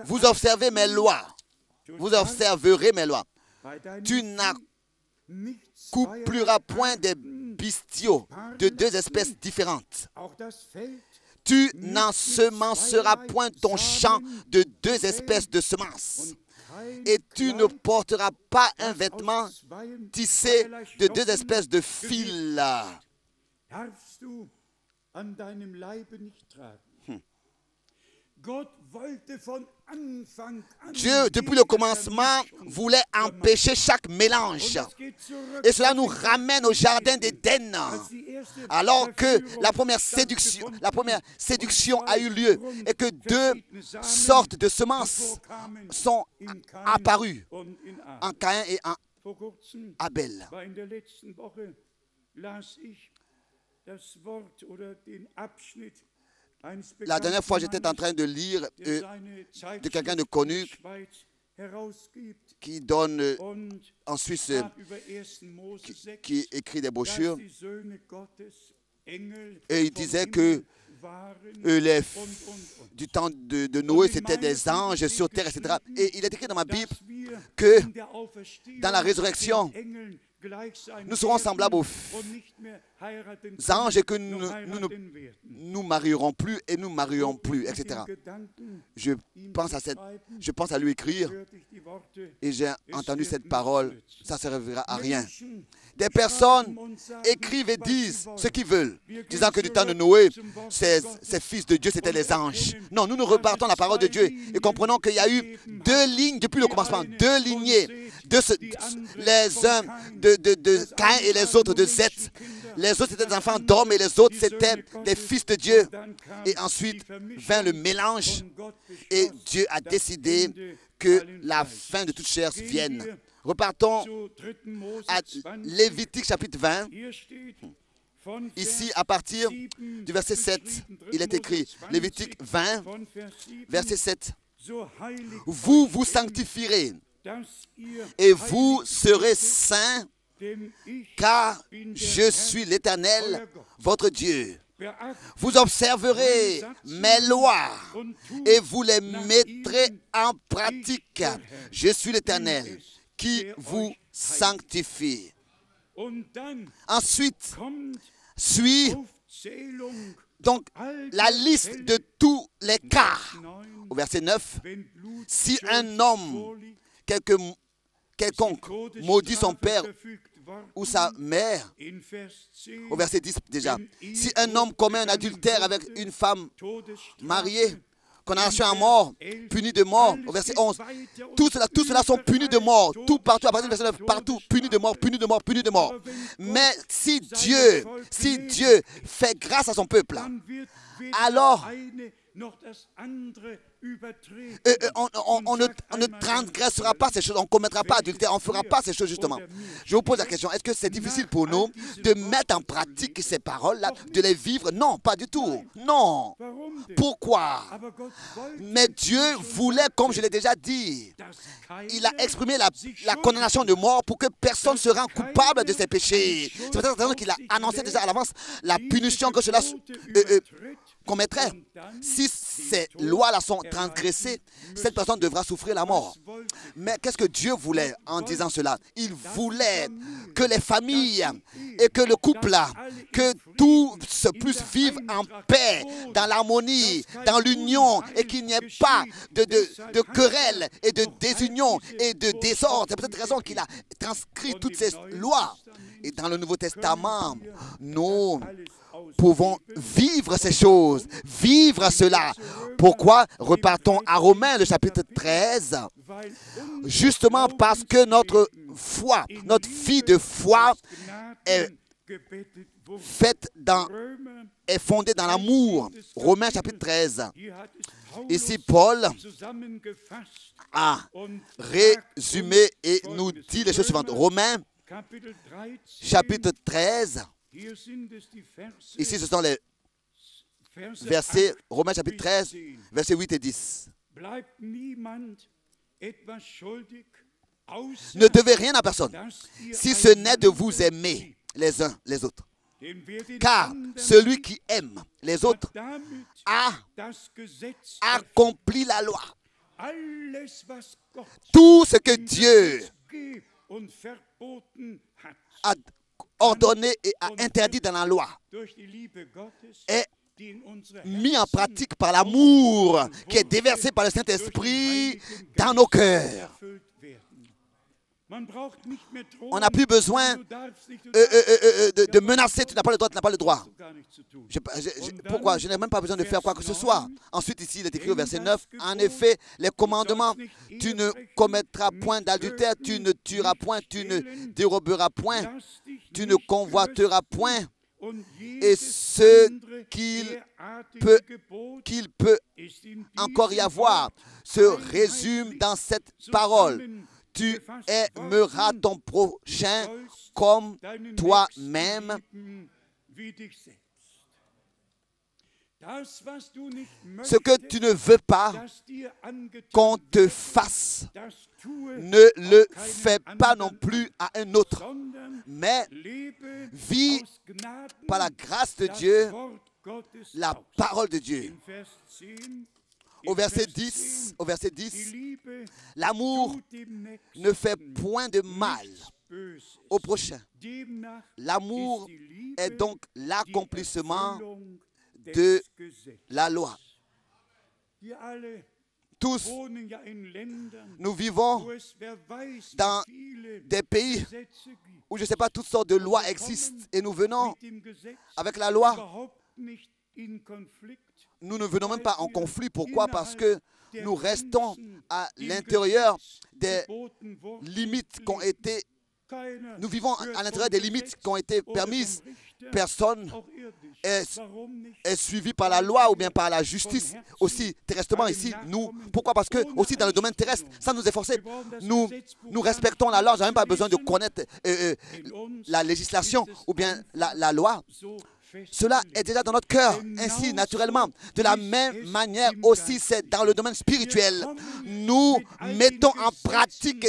Speaker 1: Vous observez mes lois. Vous observerez mes lois. Tu n'accoupleras point des bestiaux de deux espèces différentes. Tu n'ensemenceras point ton champ de deux espèces de semences. Et tu ne porteras pas un vêtement tissé de deux espèces de fils. Dieu, depuis le commencement, voulait empêcher chaque mélange. Et cela nous ramène au jardin d'Éden. Alors que la première séduction a eu lieu et que deux sortes de semences sont apparues en Caïn et en Abel. La dernière fois, j'étais en train de lire de quelqu'un de connu qui donne en Suisse, qui écrit des brochures. Et il disait que du temps de Noé, c'était des anges sur terre, etc. Et il est écrit dans ma Bible que dans la résurrection, nous serons semblables aux anges et que nous ne nous marierons plus et nous marions plus, etc. Je pense à lui écrire et j'ai entendu cette parole, ça ne servira à rien. Des personnes écrivent et disent ce qu'ils veulent, disant que du temps de Noé, ces fils de Dieu, c'étaient les anges. Non, nous repartons la parole de Dieu et comprenons qu'il y a eu deux lignes depuis le commencement, deux lignées, les uns de Caïn et les autres de Seth. Les autres c'était des enfants d'hommes et les autres c'était des fils de Dieu. Et ensuite vint le mélange et Dieu a décidé que la fin de toute chair vienne. Repartons à Lévitique chapitre 20. Ici, à partir du verset 7, il est écrit, Lévitique 20, verset 7. Vous vous sanctifierez et vous serez saints, car je suis l'Éternel, votre Dieu. Vous observerez mes lois et vous les mettrez en pratique. Je suis l'Éternel qui vous sanctifie. Ensuite, suit donc la liste de tous les cas. Au verset 9, si un homme quelconque maudit son père ou sa mère, au verset 10 déjà, si un homme commet un adultère avec une femme mariée, condamnation à mort, puni de mort, au verset 11. Tout cela sont punis de mort. Tout partout, à partir du verset 9, partout, punis de mort, punis de mort, punis de mort. Mais si Dieu fait grâce à son peuple, alors on ne transgressera pas ces choses, on ne commettra pas adultère, on ne fera pas ces choses justement. Je vous pose la question, est-ce que c'est difficile pour nous de mettre en pratique ces paroles-là, de les vivre? Non, pas du tout. Non. Pourquoi? Mais Dieu voulait, comme je l'ai déjà dit, il a exprimé la condamnation de mort pour que personne ne se rende coupable de ses péchés. C'est pour cette raison qu'il a annoncé déjà à l'avance la punition que cela commettrait. Si ces lois-là sont transgressées, cette personne devra souffrir la mort. Mais qu'est-ce que Dieu voulait en disant cela? Il voulait que les familles et que le couple, que tous puissent vivre en paix, dans l'harmonie, dans l'union, et qu'il n'y ait pas de querelles et de désunion et de désordre. C'est pour cette raison qu'il a transcrit toutes ces lois. Et dans le Nouveau Testament, nous pouvons vivre ces choses, vivre cela. Pourquoi? Repartons à Romains, le chapitre 13. Justement parce que notre foi, notre vie de foi est fondée dans l'amour. Romains, chapitre 13. Ici, Paul a résumé et nous dit les choses suivantes. Romains, chapitre 13. Ici, ce sont les versets, Romains chapitre 13, versets 8 et 10. Ne devez rien à personne, si ce n'est de vous aimer les uns les autres. Car celui qui aime les autres a accompli la loi. Tout ce que Dieu a ordonné et a interdit dans la loi est mis en pratique par l'amour qui est déversé par le Saint-Esprit dans nos cœurs. On n'a plus besoin de menacer. Tu n'as pas le droit, tu n'as pas le droit. Pourquoi? Je n'ai même pas besoin de faire quoi que ce soit. Ensuite, ici, il est écrit au verset 9, en effet, les commandements, tu ne commettras point d'adultère, tu ne tueras point, tu ne déroberas point, tu ne convoiteras point. Et ce qu'il peut encore y avoir se résume dans cette parole. Tu aimeras ton prochain comme toi-même. Ce que tu ne veux pas qu'on te fasse, ne le fais pas non plus à un autre, mais vis par la grâce de Dieu, la parole de Dieu. Au verset 10, l'amour ne fait point de mal au prochain. L'amour est donc l'accomplissement de la loi. Tous, nous vivons dans des pays où, je ne sais pas, toutes sortes de lois existent. Et nous venons avec la loi. Nous ne venons même pas en conflit. Pourquoi? Parce que nous restons à l'intérieur des limites qui ont été... Nous vivons à l'intérieur des limites qui ont été permises. Personne est suivi par la loi ou bien par la justice. Aussi terrestreement ici, nous. Pourquoi? Parce que aussi dans le domaine terrestre, sans nous efforcer, nous respectons la loi. Nous n'avons même pas besoin de connaître la législation ou bien la loi. Cela est déjà dans notre cœur, ainsi naturellement. De la même manière aussi, c'est dans le domaine spirituel. Nous mettons en pratique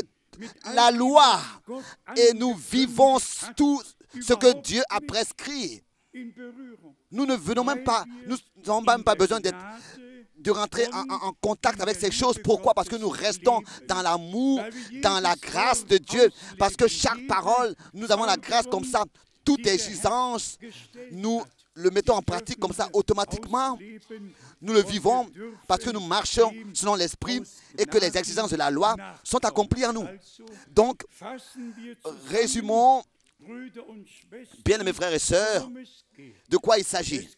Speaker 1: la loi et nous vivons tout ce que Dieu a prescrit. Nous ne venons même pas, nous n'avons même pas besoin de rentrer en contact avec ces choses. Pourquoi? Parce que nous restons dans l'amour, dans la grâce de Dieu. Parce que chaque parole, nous avons la grâce comme ça. Toute exigence, nous le mettons en pratique comme ça automatiquement. Nous le vivons parce que nous marchons selon l'esprit et que les exigences de la loi sont accomplies en nous. Donc, résumons, bien mes frères et sœurs, de quoi il s'agit.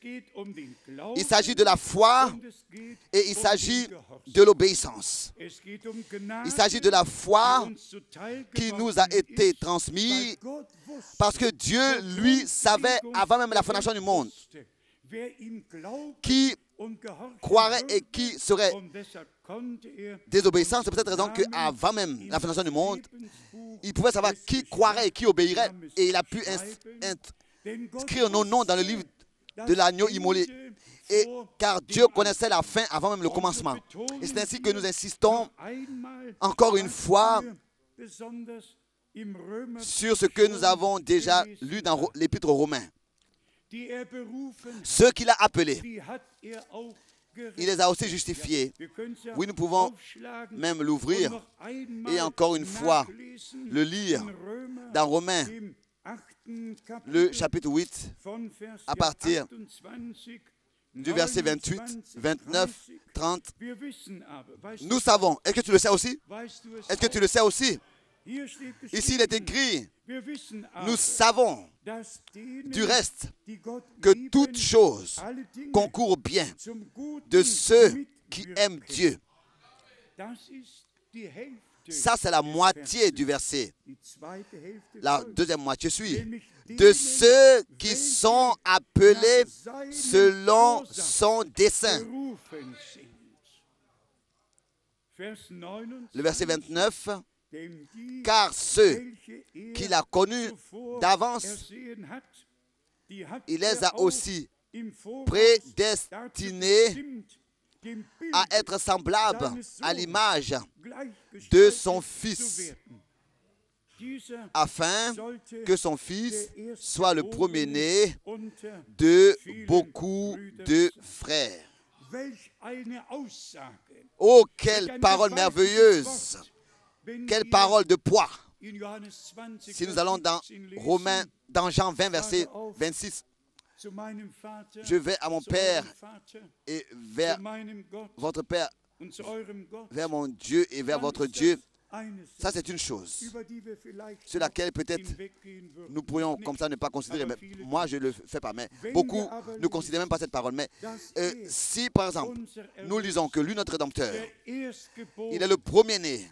Speaker 1: Il s'agit de la foi et il s'agit de l'obéissance. Il s'agit de la foi qui nous a été transmise parce que Dieu, lui, savait avant même la fondation du monde qui croirait et qui serait désobéissant. C'est pour cette raison qu'avant même la fondation du monde, il pouvait savoir qui croirait et qui obéirait. Et il a pu inscrire nos noms dans le livre de l'agneau immolé. Et car Dieu connaissait la fin avant même le commencement. Et c'est ainsi que nous insistons encore une fois sur ce que nous avons déjà lu dans l'Épître aux Romains. Ceux qu'il a appelés, il les a aussi justifiés. Oui, nous pouvons même l'ouvrir et encore une fois le lire dans Romains, le chapitre 8, à partir du verset 28, 29, 30. Nous savons. Est-ce que tu le sais aussi? Est-ce que tu le sais aussi? Ici, il est écrit, nous savons du reste que toute chose concourt bien de ceux qui aiment Dieu. Ça, c'est la moitié du verset. La deuxième moitié suit. De ceux qui sont appelés selon son dessein. Le verset 29. Car ceux qu'il a connus d'avance, il les a aussi prédestinés à être semblables à l'image de son Fils, afin que son Fils soit le premier-né de beaucoup de frères. Oh, quelle parole merveilleuse! Quelle parole de poids! Si nous allons dans Romains, dans Jean 20, verset 26, je vais à mon Père et vers votre Père, vers mon Dieu et vers votre Dieu. Ça, c'est une chose sur laquelle peut-être nous pourrions comme ça ne pas considérer. Mais moi, je ne le fais pas. Mais beaucoup ne considèrent même pas cette parole. Mais si, par exemple, nous lisons que lui, notre Rédempteur, il est le premier-né,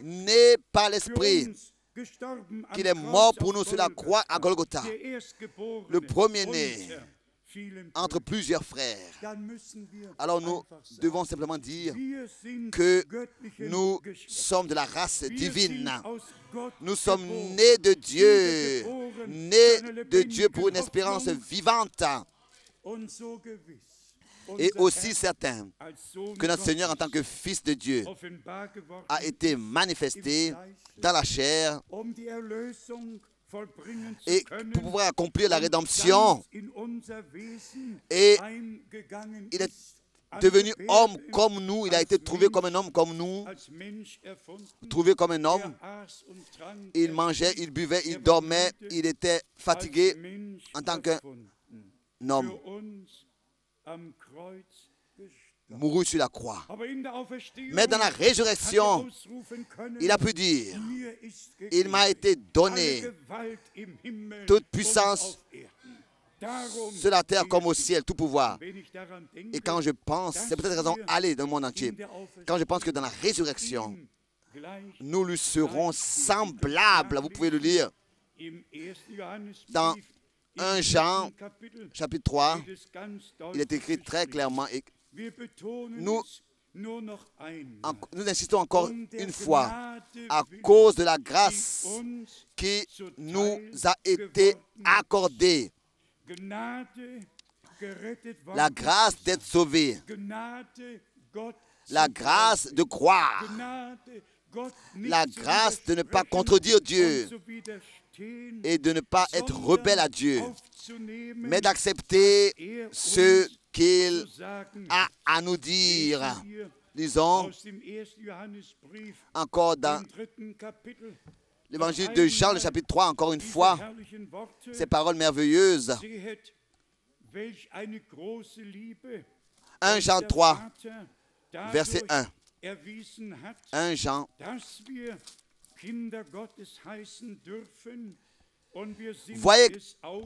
Speaker 1: né par l'Esprit, qu'il est mort pour nous sur la croix à Golgotha, le premier-né entre plusieurs frères. Alors nous devons simplement dire que nous sommes de la race divine. Nous sommes nés de Dieu pour une espérance vivante. Et aussi certain que notre Seigneur, en tant que Fils de Dieu, a été manifesté dans la chair et pour pouvoir accomplir la rédemption. Et il est devenu homme comme nous. Il a été trouvé comme un homme comme nous. Trouvé comme un homme. Il mangeait, il buvait, il dormait. Il était fatigué en tant qu'un homme. Mourut sur la croix. Mais dans la résurrection, il a pu dire, il m'a été donné toute puissance sur la terre comme au ciel, tout pouvoir. Et quand je pense, c'est peut-être raison aller dans le monde entier, quand je pense que dans la résurrection, nous lui serons semblables, vous pouvez le lire dans 1 Jean, chapitre 3, il est écrit très clairement, et nous insistons encore une fois, à cause de la grâce qui nous a été accordée, la grâce d'être sauvé, la grâce de croire, la grâce de ne pas contredire Dieu et de ne pas être rebelle à Dieu, mais d'accepter ce qu'il a à nous dire. Lisons encore dans l'évangile de Jean, le chapitre 3, encore une fois, ces paroles merveilleuses. 1 Jean 3, verset 1. 1 Jean.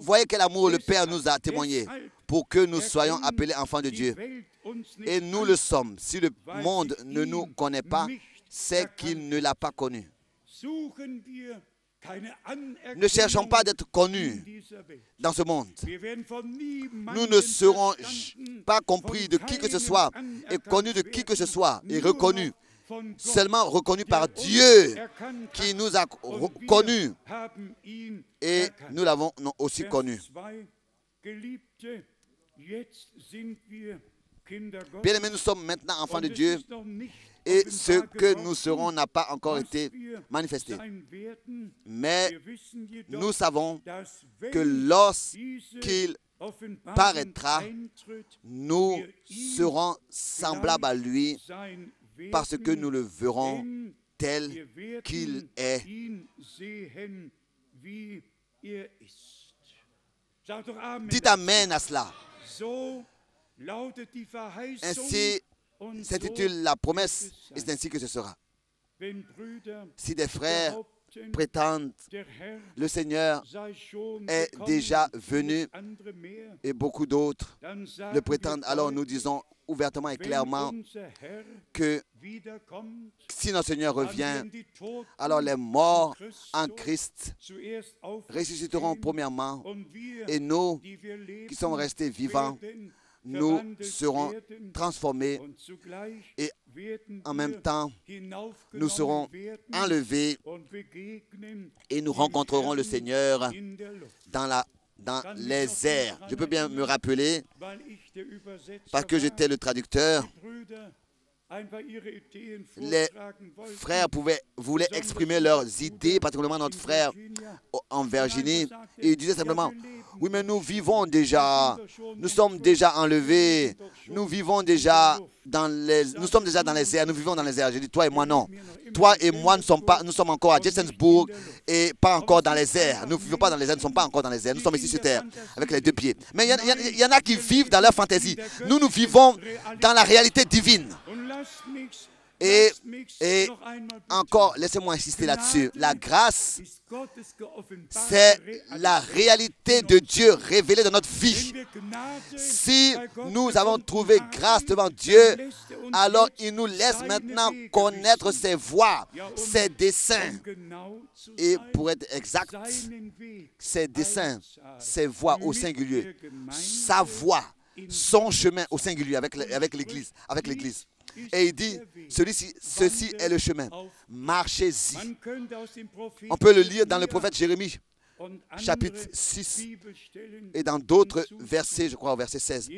Speaker 1: Voyez quel amour le Père nous a témoigné pour que nous soyons appelés enfants de Dieu. Et nous le sommes. Si le monde ne nous connaît pas, c'est qu'il ne l'a pas connu. Ne cherchons pas d'être connus dans ce monde. Nous ne serons pas compris de qui que ce soit et connus de qui que ce soit et reconnus. Seulement reconnu par Dieu qui nous a connus et nous l'avons aussi connu. Bien-aimés, nous sommes maintenant enfants de Dieu et ce que nous serons n'a pas encore été manifesté. Mais nous savons que lorsqu'il paraîtra, nous serons semblables à lui parce que nous le verrons tel qu'il est. Dites Amen à cela. Ainsi s'intitule la promesse et c'est ainsi que ce sera. Si des frères prétendent le Seigneur est déjà venu et beaucoup d'autres le prétendent, alors nous disons ouvertement et clairement que si notre Seigneur revient, alors les morts en Christ ressusciteront premièrement et nous qui sommes restés vivants, nous serons transformés et en même temps, nous serons enlevés et nous rencontrerons le Seigneur dans les airs. Je peux bien me rappeler, parce que j'étais le traducteur, les frères voulaient exprimer leurs idées, particulièrement notre frère en Virginie, et il disait simplement, oui, mais nous vivons déjà, nous sommes déjà enlevés, nous vivons déjà nous sommes déjà dans les airs, nous vivons dans les airs. J'ai dit, toi et moi, non. Toi et moi, nous sommes encore à Jessensburg et pas encore dans les airs. Nous ne vivons pas dans les airs, nous ne sommes pas encore dans les airs. Nous sommes ici sur terre, avec les deux pieds. Mais il y en a qui vivent dans leur fantaisie. Nous vivons dans la réalité divine. Et encore, laissez-moi insister là-dessus. La grâce, c'est la réalité de Dieu révélée dans notre vie. Si nous avons trouvé grâce devant Dieu, alors il nous laisse maintenant connaître ses voies, ses desseins. Et pour être exact, ses desseins, ses voies au singulier, sa voie, son chemin au singulier avec l'Église. Et il dit, ceci est le chemin, marchez-y. On peut le lire dans le prophète Jérémie, chapitre 6, et dans d'autres versets, je crois au verset 16.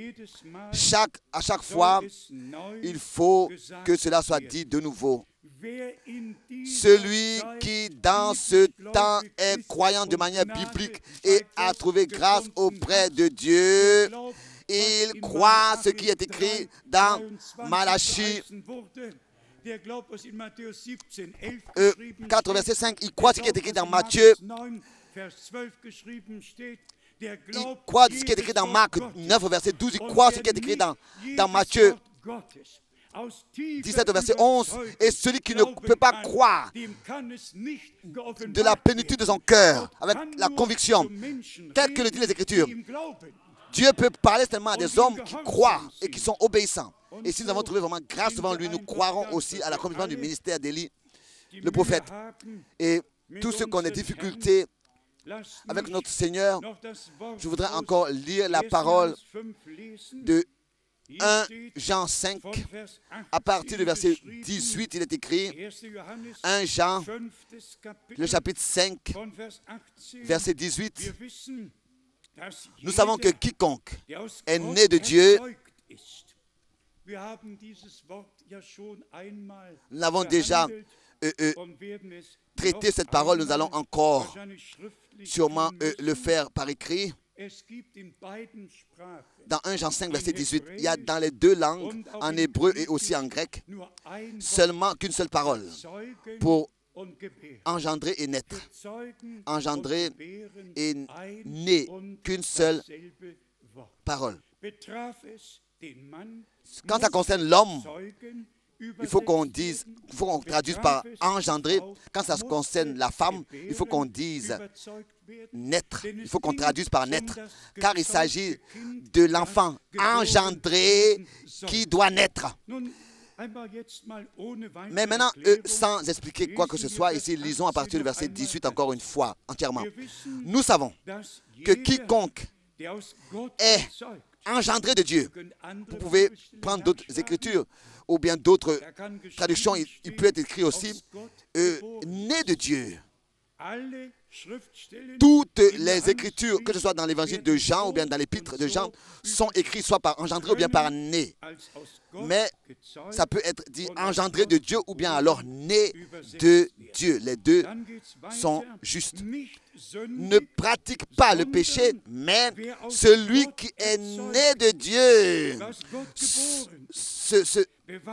Speaker 1: À chaque fois, il faut que cela soit dit de nouveau. Celui qui, dans ce temps, est croyant de manière biblique et a trouvé grâce auprès de Dieu, il croit ce qui est écrit dans Malachie 4, verset 5. Il croit ce qui est écrit dans Matthieu. Il croit ce qui est écrit dans Marc 9, verset 12. Il croit ce qui est écrit dans Matthieu 17, verset 11. Et celui qui ne peut pas croire de la plénitude de son cœur, avec la conviction, tel que le disent les Écritures, Dieu peut parler seulement à des hommes qui croient et qui sont obéissants. Et si nous avons trouvé vraiment grâce devant lui, nous croirons aussi à l'accomplissement du ministère d'Élie, le prophète. Et tous ceux qui ont des difficultés avec notre Seigneur, je voudrais encore lire la parole de 1 Jean 5, à partir du verset 18, il est écrit, 1 Jean, le chapitre 5, verset 18, nous savons que quiconque est né de Dieu, nous avons déjà traité cette parole, nous allons encore sûrement le faire par écrit. Dans 1 Jean 5, verset 18, il y a dans les deux langues, en hébreu et aussi en grec, seulement qu'une seule parole pour engendrer et naître. Engendrer et né, qu'une seule parole. Quand ça concerne l'homme, il faut qu'on traduise par engendrer. Quand ça concerne la femme, il faut qu'on dise naître. Il faut qu'on traduise par naître. Car il s'agit de l'enfant engendré qui doit naître. Mais maintenant, sans expliquer quoi que ce soit, ici, lisons à partir du verset 18 encore une fois, entièrement. Nous savons que quiconque est engendré de Dieu, vous pouvez prendre d'autres écritures ou bien d'autres traductions, il peut être écrit aussi, né de Dieu. Toutes les écritures, que ce soit dans l'évangile de Jean ou bien dans l'épître de Jean, sont écrites soit par engendré ou bien par né. Mais ça peut être dit engendré de Dieu ou bien alors né de Dieu. Les deux sont justes. Ne pratique pas le péché, mais celui qui est né de Dieu,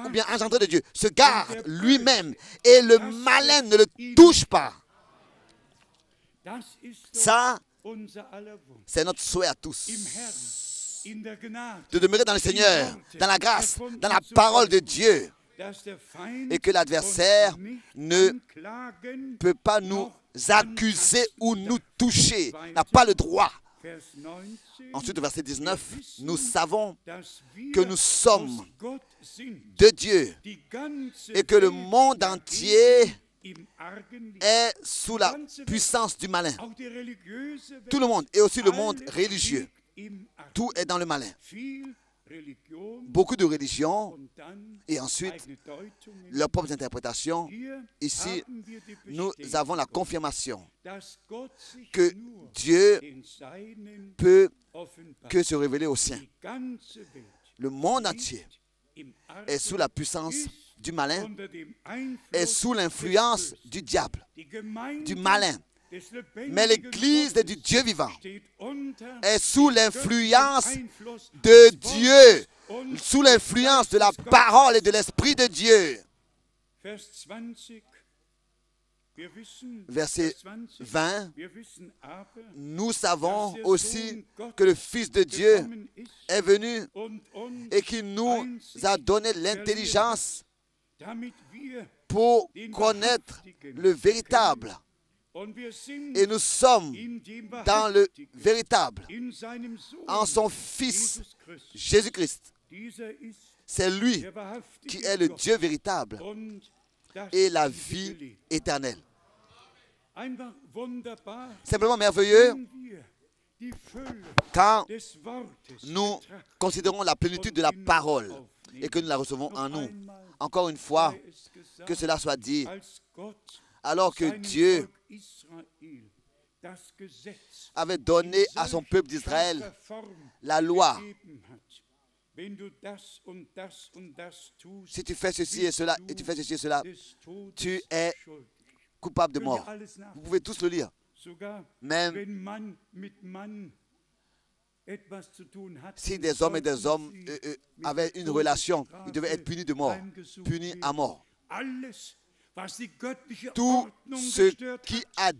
Speaker 1: ou bien engendré de Dieu, se garde lui-même et le malin ne le touche pas. Ça, c'est notre souhait à tous. De demeurer dans le Seigneur, dans la grâce, dans la parole de Dieu. Et que l'adversaire ne peut pas nous accuser ou nous toucher. N'a pas le droit. Ensuite, au verset 19, nous savons que nous sommes de Dieu et que le monde entier est sous la puissance du malin. Tout le monde, et aussi le monde religieux. Tout est dans le malin. Beaucoup de religions et ensuite leurs propres interprétations. Ici, nous avons la confirmation que Dieu peut que se révéler aux siens. Le monde entier est sous la puissance du malin, est sous l'influence du diable, du malin. Mais l'Église du Dieu vivant est sous l'influence de Dieu, sous l'influence de la parole et de l'Esprit de Dieu. Verset 20, nous savons aussi que le Fils de Dieu est venu et qu'il nous a donné l'intelligence pour connaître le véritable. Et nous sommes dans le véritable, en son Fils, Jésus-Christ. C'est lui qui est le Dieu véritable et la vie éternelle. Simplement merveilleux quand nous considérons la plénitude de la parole et que nous la recevons en nous. Encore une fois, que cela soit dit, alors que Dieu avait donné à son peuple d'Israël la loi. Si tu fais ceci et cela, et tu fais ceci et cela, tu es coupable de mort. Vous pouvez tous le lire. Même si des hommes et des hommes avaient une relation, ils devaient être punis de mort, punis à mort. Tout ce qui a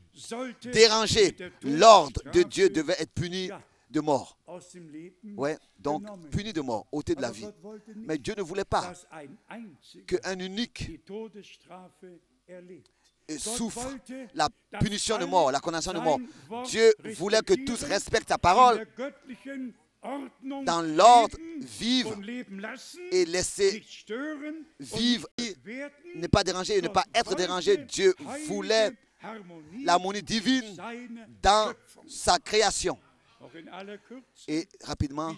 Speaker 1: dérangé l'ordre de Dieu devait être puni de mort. Ouais, donc puni de mort, ôté de la vie. Mais Dieu ne voulait pas qu'un unique souffre la punition de mort, la condamnation de mort. Dieu voulait que tous respectent sa parole dans l'ordre, vivre et laisser vivre, ne pas déranger et ne pas être dérangé. Dieu voulait l'harmonie divine dans sa création. Et rapidement,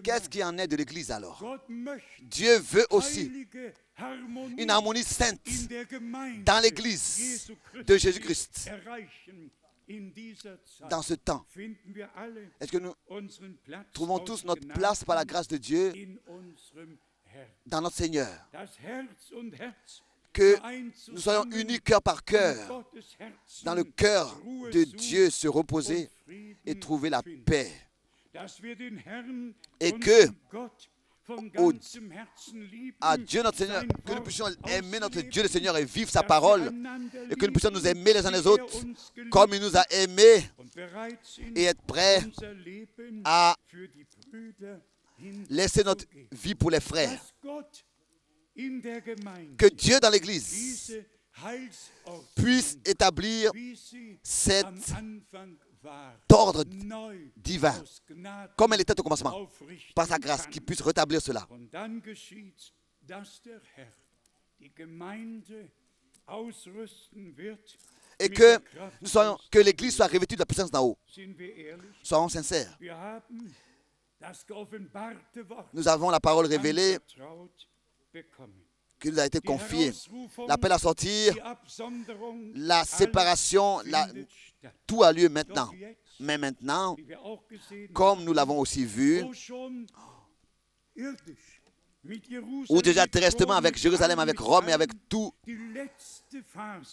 Speaker 1: qu'est-ce qui en est de l'Église alors? Dieu veut aussi une harmonie sainte dans l'Église de Jésus-Christ. Dans ce temps, est-ce que nous trouvons tous notre place par la grâce de Dieu dans notre Seigneur? Que nous soyons unis cœur par cœur, dans le cœur de Dieu se reposer et trouver la paix. Et que à Dieu notre Seigneur, que nous puissions aimer notre Dieu le Seigneur et vivre sa parole, et que nous puissions nous aimer les uns les autres comme il nous a aimés et être prêts à laisser notre vie pour les frères. Que Dieu dans l'Église puisse établir cet ordre divin, comme elle était au commencement, par sa grâce, qu'il puisse rétablir cela. Et que l'Église soit revêtue de la puissance d'en haut. Soyons sincères. Nous avons la parole révélée qui nous a été confiée. L'appel à sortir, la séparation, tout a lieu maintenant. Mais maintenant, comme nous l'avons aussi vu, ou déjà terrestrement avec Jérusalem, avec Rome et avec tout,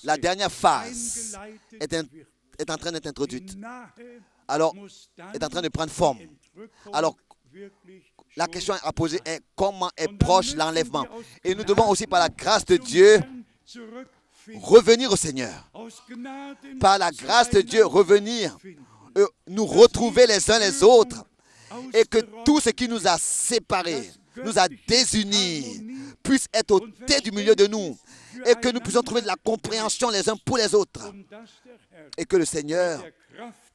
Speaker 1: la dernière phase est en train d'être introduite. Alors, est en train de prendre forme. Alors, la question à poser est comment est proche l'enlèvement. Et nous devons aussi, par la grâce de Dieu, revenir au Seigneur. Par la grâce de Dieu, revenir, nous retrouver les uns les autres. Et que tout ce qui nous a séparés, nous a désunis, puisse être ôté du milieu de nous. Et que nous puissions trouver de la compréhension les uns pour les autres. Et que le Seigneur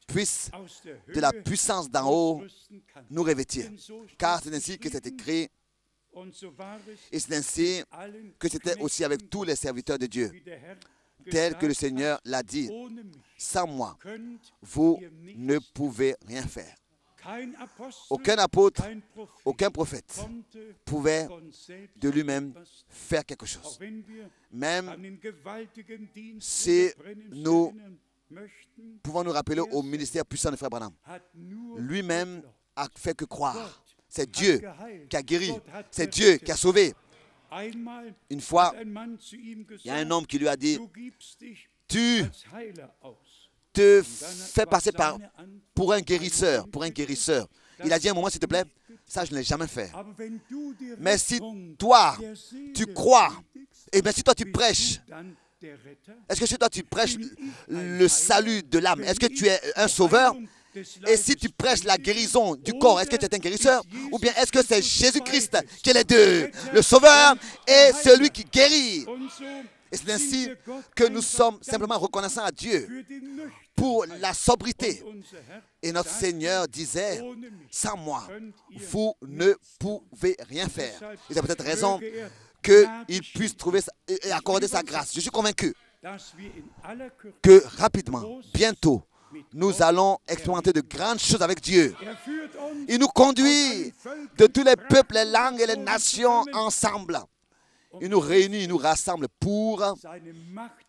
Speaker 1: puisse, de la puissance d'en haut, nous revêtir. Car c'est ainsi que c'est écrit, et c'est ainsi que c'était aussi avec tous les serviteurs de Dieu, tel que le Seigneur l'a dit. Sans moi, vous ne pouvez rien faire. Aucun apôtre, aucun prophète pouvait de lui-même faire quelque chose. Même si nous pouvons nous rappeler au ministère puissant de Frère Branham, lui-même a fait que croire. C'est Dieu qui a guéri. C'est Dieu qui a sauvé. Une fois, il y a un homme qui lui a dit, tu te fais passer pour un guérisseur, Il a dit un moment, s'il te plaît, ça je ne l'ai jamais fait. Mais si toi, tu crois, et bien si toi tu prêches, est-ce que si toi tu prêches le salut de l'âme, est-ce que tu es un sauveur? Et si tu prêches la guérison du corps, est-ce que tu es un guérisseur? Ou bien est-ce que c'est Jésus-Christ qui est les deux, le Sauveur et celui qui guérit? Et c'est ainsi que nous sommes simplement reconnaissants à Dieu pour la sobriété. Et notre Seigneur disait, sans moi, vous ne pouvez rien faire. Et c'est peut-être raison qu'il puisse trouver et accorder sa grâce. Je suis convaincu que rapidement, bientôt, nous allons expérimenter de grandes choses avec Dieu. Il nous conduit de tous les peuples, les langues et les nations ensemble. Il nous réunit, il nous rassemble pour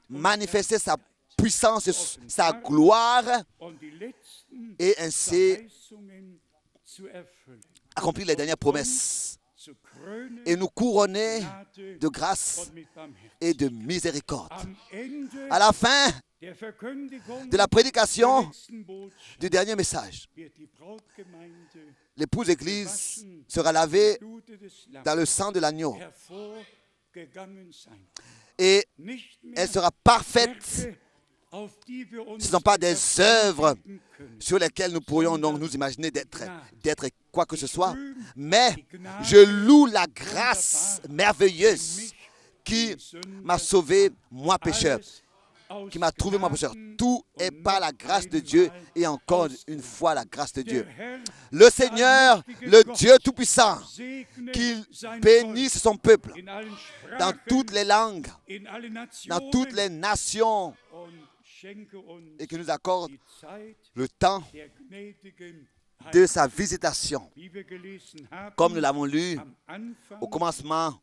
Speaker 1: manifester sa puissance, sa gloire et ainsi accomplir les dernières promesses et nous couronner de grâce et de miséricorde. À la fin de la prédication du dernier message, l'épouse Église sera lavée dans le sang de l'agneau et elle sera parfaite. Ce ne sont pas des œuvres sur lesquelles nous pourrions donc nous imaginer d'être quoi que ce soit, mais je loue la grâce merveilleuse qui m'a sauvé, moi pécheur, qui m'a trouvé moi pécheur. Tout est par la grâce de Dieu et encore une fois la grâce de Dieu. Le Seigneur, le Dieu Tout-Puissant, qu'il bénisse son peuple dans toutes les langues, dans toutes les nations, et qu'il nous accorde le temps de sa visitation. Comme nous l'avons lu, au commencement,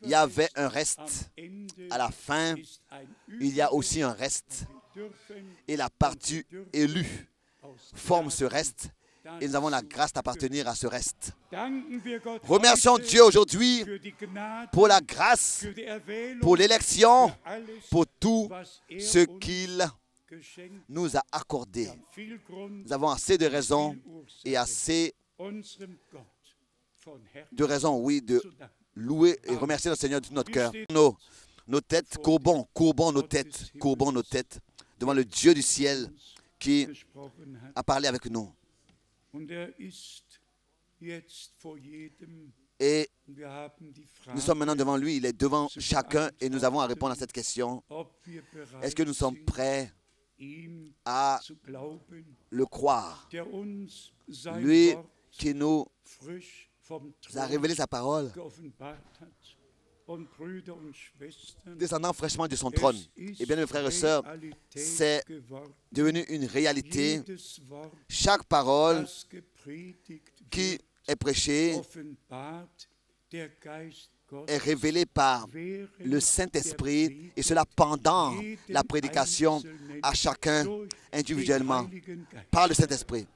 Speaker 1: il y avait un reste. À la fin, il y a aussi un reste. Et la partie élue forme ce reste. Et nous avons la grâce d'appartenir à ce reste. Remercions Dieu aujourd'hui pour la grâce, pour l'élection, pour tout ce qu'il nous a accordé. Nous avons assez de raisons et assez de raisons, oui, de louer et remercier le Seigneur de tout notre cœur. Nos têtes, courbons nos têtes devant le Dieu du ciel qui a parlé avec nous. Et nous sommes maintenant devant lui, il est devant chacun et nous avons à répondre à cette question. Est-ce que nous sommes prêts à le croire? Lui qui nous a révélé sa parole, descendant fraîchement de son trône. Et bien, mes frères et sœurs, c'est devenu une réalité. Chaque parole qui est prêchée est révélée par le Saint-Esprit, et cela pendant la prédication à chacun individuellement par le Saint-Esprit.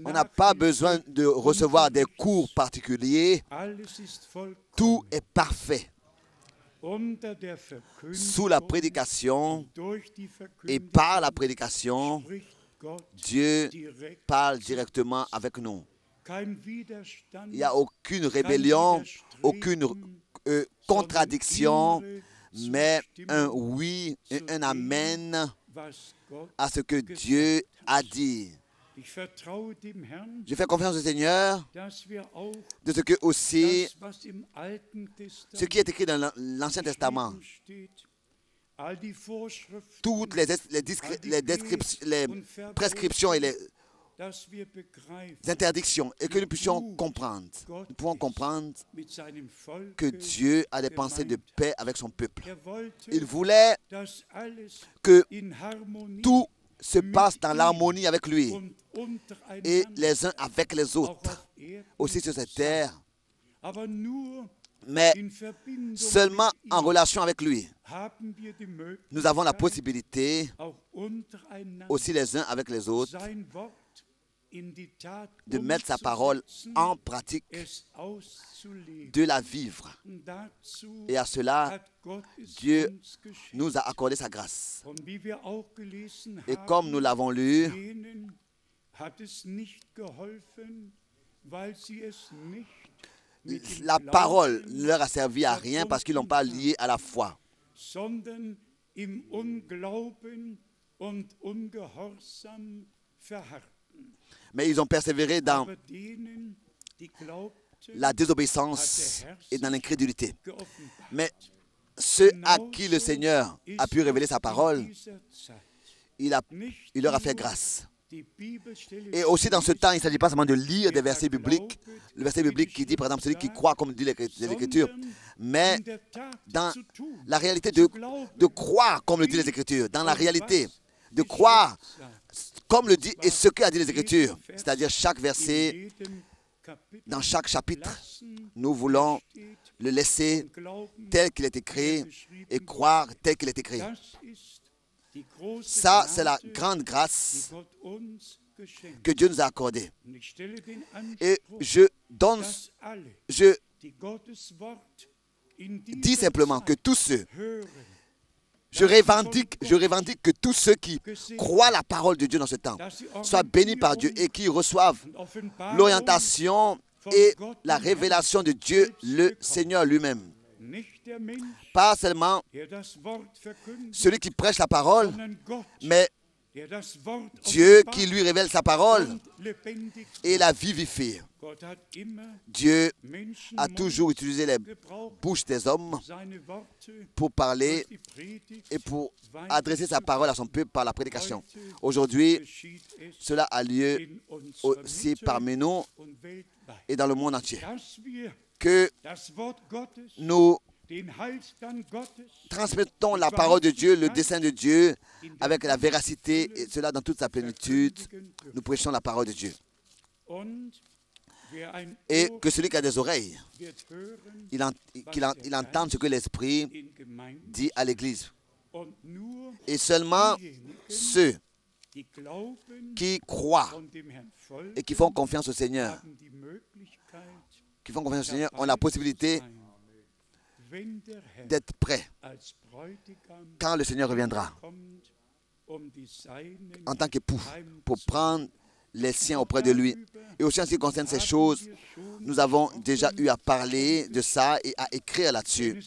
Speaker 1: On n'a pas besoin de recevoir des cours particuliers. Tout est parfait. Sous la prédication et par la prédication, Dieu parle directement avec nous. Il n'y a aucune rébellion, aucune contradiction, mais un oui et un amen à ce que Dieu a dit. Je fais confiance au Seigneur de ce que aussi, ce qui est écrit dans l'Ancien Testament, toutes les prescriptions et les interdictions, et que nous puissions comprendre. Nous pouvons comprendre que Dieu a des pensées de paix avec son peuple. Il voulait que tout se passe dans l'harmonie avec lui et les uns avec les autres, aussi sur cette terre, mais seulement en relation avec lui. Nous avons la possibilité, aussi les uns avec les autres, de mettre sa parole en pratique, de la vivre. Et à cela, Dieu nous a accordé sa grâce. Et comme nous l'avons lu, la parole ne leur a servi à rien parce qu'ils ne l'ont pas liée à la foi. Mais ils ont persévéré dans la désobéissance et dans l'incrédulité. Mais ceux à qui le Seigneur a pu révéler sa parole, il leur a fait grâce. Et aussi dans ce temps, il ne s'agit pas seulement de lire des versets bibliques, le verset biblique qui dit, par exemple, celui qui croit comme dit l'Écriture, mais dans la réalité de croire comme le dit les Écritures, dans la réalité de croire comme le dit et ce qu'a dit les Écritures, c'est-à-dire chaque verset, dans chaque chapitre, nous voulons le laisser tel qu'il est écrit et croire tel qu'il est écrit. Ça, c'est la grande grâce que Dieu nous a accordée. Et je dis simplement que tous ceux, je revendique que tous ceux qui croient la parole de Dieu dans ce temps soient bénis par Dieu et qui reçoivent l'orientation et la révélation de Dieu, le Seigneur lui-même. Pas seulement celui qui prêche la parole, mais Dieu qui lui révèle sa parole et la vivifie. Dieu a toujours utilisé les bouches des hommes pour parler et pour adresser sa parole à son peuple par la prédication. Aujourd'hui, cela a lieu aussi parmi nous et dans le monde entier. Que nous transmettons la parole de Dieu, le dessein de Dieu, avec la véracité, et cela dans toute sa plénitude. Nous prêchons la parole de Dieu. Et que celui qui a des oreilles, il entende ce que l'Esprit dit à l'Église. Et seulement ceux qui croient et qui font confiance au Seigneur, ont la possibilité d'être prêts quand le Seigneur reviendra en tant qu'époux pour prendre les siens auprès de lui. Et aussi en ce qui concerne ces choses, nous avons déjà eu à parler de ça et à écrire là-dessus.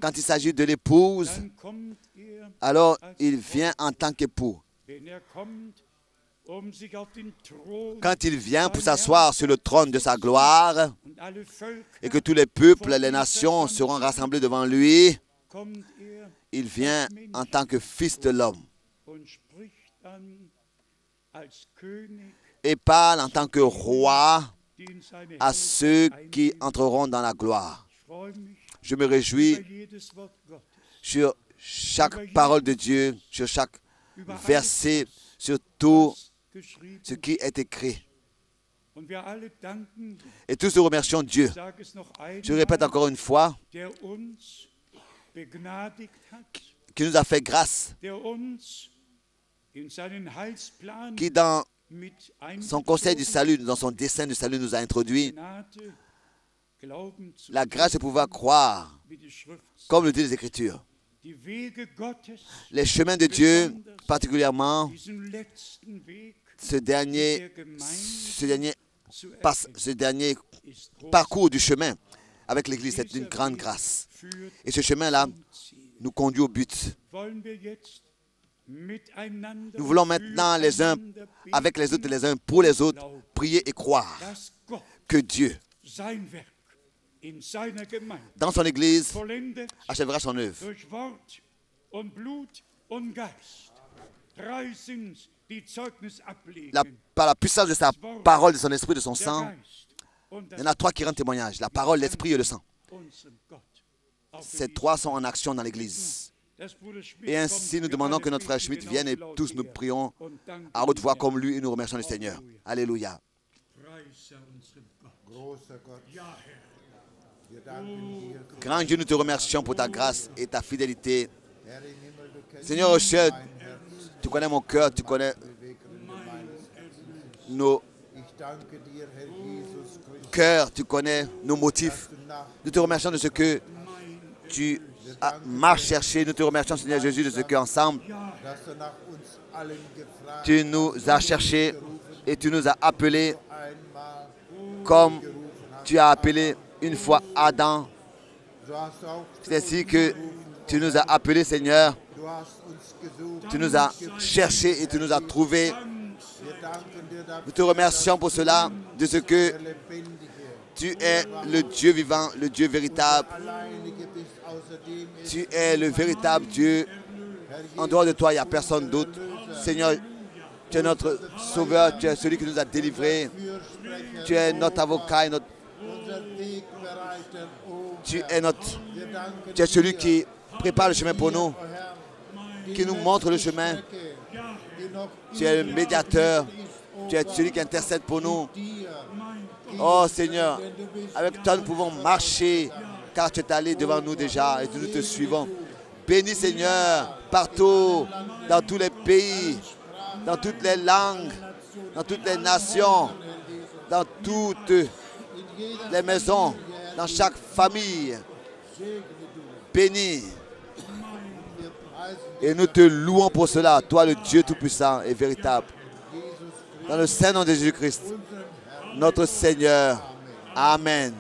Speaker 1: Quand il s'agit de l'épouse, alors il vient en tant qu'époux. Quand il vient pour s'asseoir sur le trône de sa gloire et que tous les peuples, les nations seront rassemblés devant lui, il vient en tant que fils de l'homme et parle en tant que roi à ceux qui entreront dans la gloire. Je me réjouis sur chaque parole de Dieu, sur chaque verset, sur tout ce qui est écrit. Et tous nous remercions Dieu. Je répète encore une fois, qui nous a fait grâce, qui dans son conseil du salut, dans son dessein du salut nous a introduit la grâce de pouvoir croire, comme le dit les Écritures. Les chemins de Dieu, particulièrement ce dernier parcours du chemin avec l'Église, c'est une grande grâce. Et ce chemin-là nous conduit au but. Nous voulons maintenant les uns avec les autres, les uns pour les autres, prier et croire que Dieu, dans son Église, achèvera son œuvre. Par la puissance de sa parole, de son esprit, de son sang, il y en a trois qui rendent témoignage. La parole, l'esprit et le sang. Ces trois sont en action dans l'Église. Et ainsi, nous demandons que notre frère Schmidt vienne et tous nous prions à haute voix comme lui et nous remercions le Seigneur. Alléluia. Grand Dieu, nous te remercions pour ta grâce et ta fidélité. Seigneur au ciel, tu connais mon cœur, tu connais nos cœurs, tu connais nos motifs. Nous te remercions de ce que tu m'as cherché. Nous te remercions, Seigneur Jésus, de ce qu'ensemble, tu nous as cherchés et tu nous as appelés comme tu as appelé une fois Adam. C'est ainsi que tu nous as appelés, Seigneur, Tu nous as cherchés et tu nous as trouvés. Nous te remercions pour cela, de ce que tu es le Dieu vivant, le Dieu véritable. Tu es le véritable Dieu. En dehors de toi, il n'y a personne d'autre. Seigneur, tu es notre sauveur, tu es celui qui nous a délivrés. Tu es notre avocat et tu es celui qui prépare le chemin pour nous, qui nous montre le chemin. Tu es le médiateur, tu es celui qui intercède pour nous. Oh Seigneur, avec toi nous pouvons marcher, car tu es allé devant nous déjà et nous te suivons. Bénis Seigneur, partout, dans tous les pays, dans toutes les langues, dans toutes les nations, dans toutes les maisons, dans chaque famille. Bénis. Et nous te louons pour cela, toi le Dieu Tout-Puissant et véritable. Dans le Saint nom de Jésus-Christ, notre Seigneur. Amen.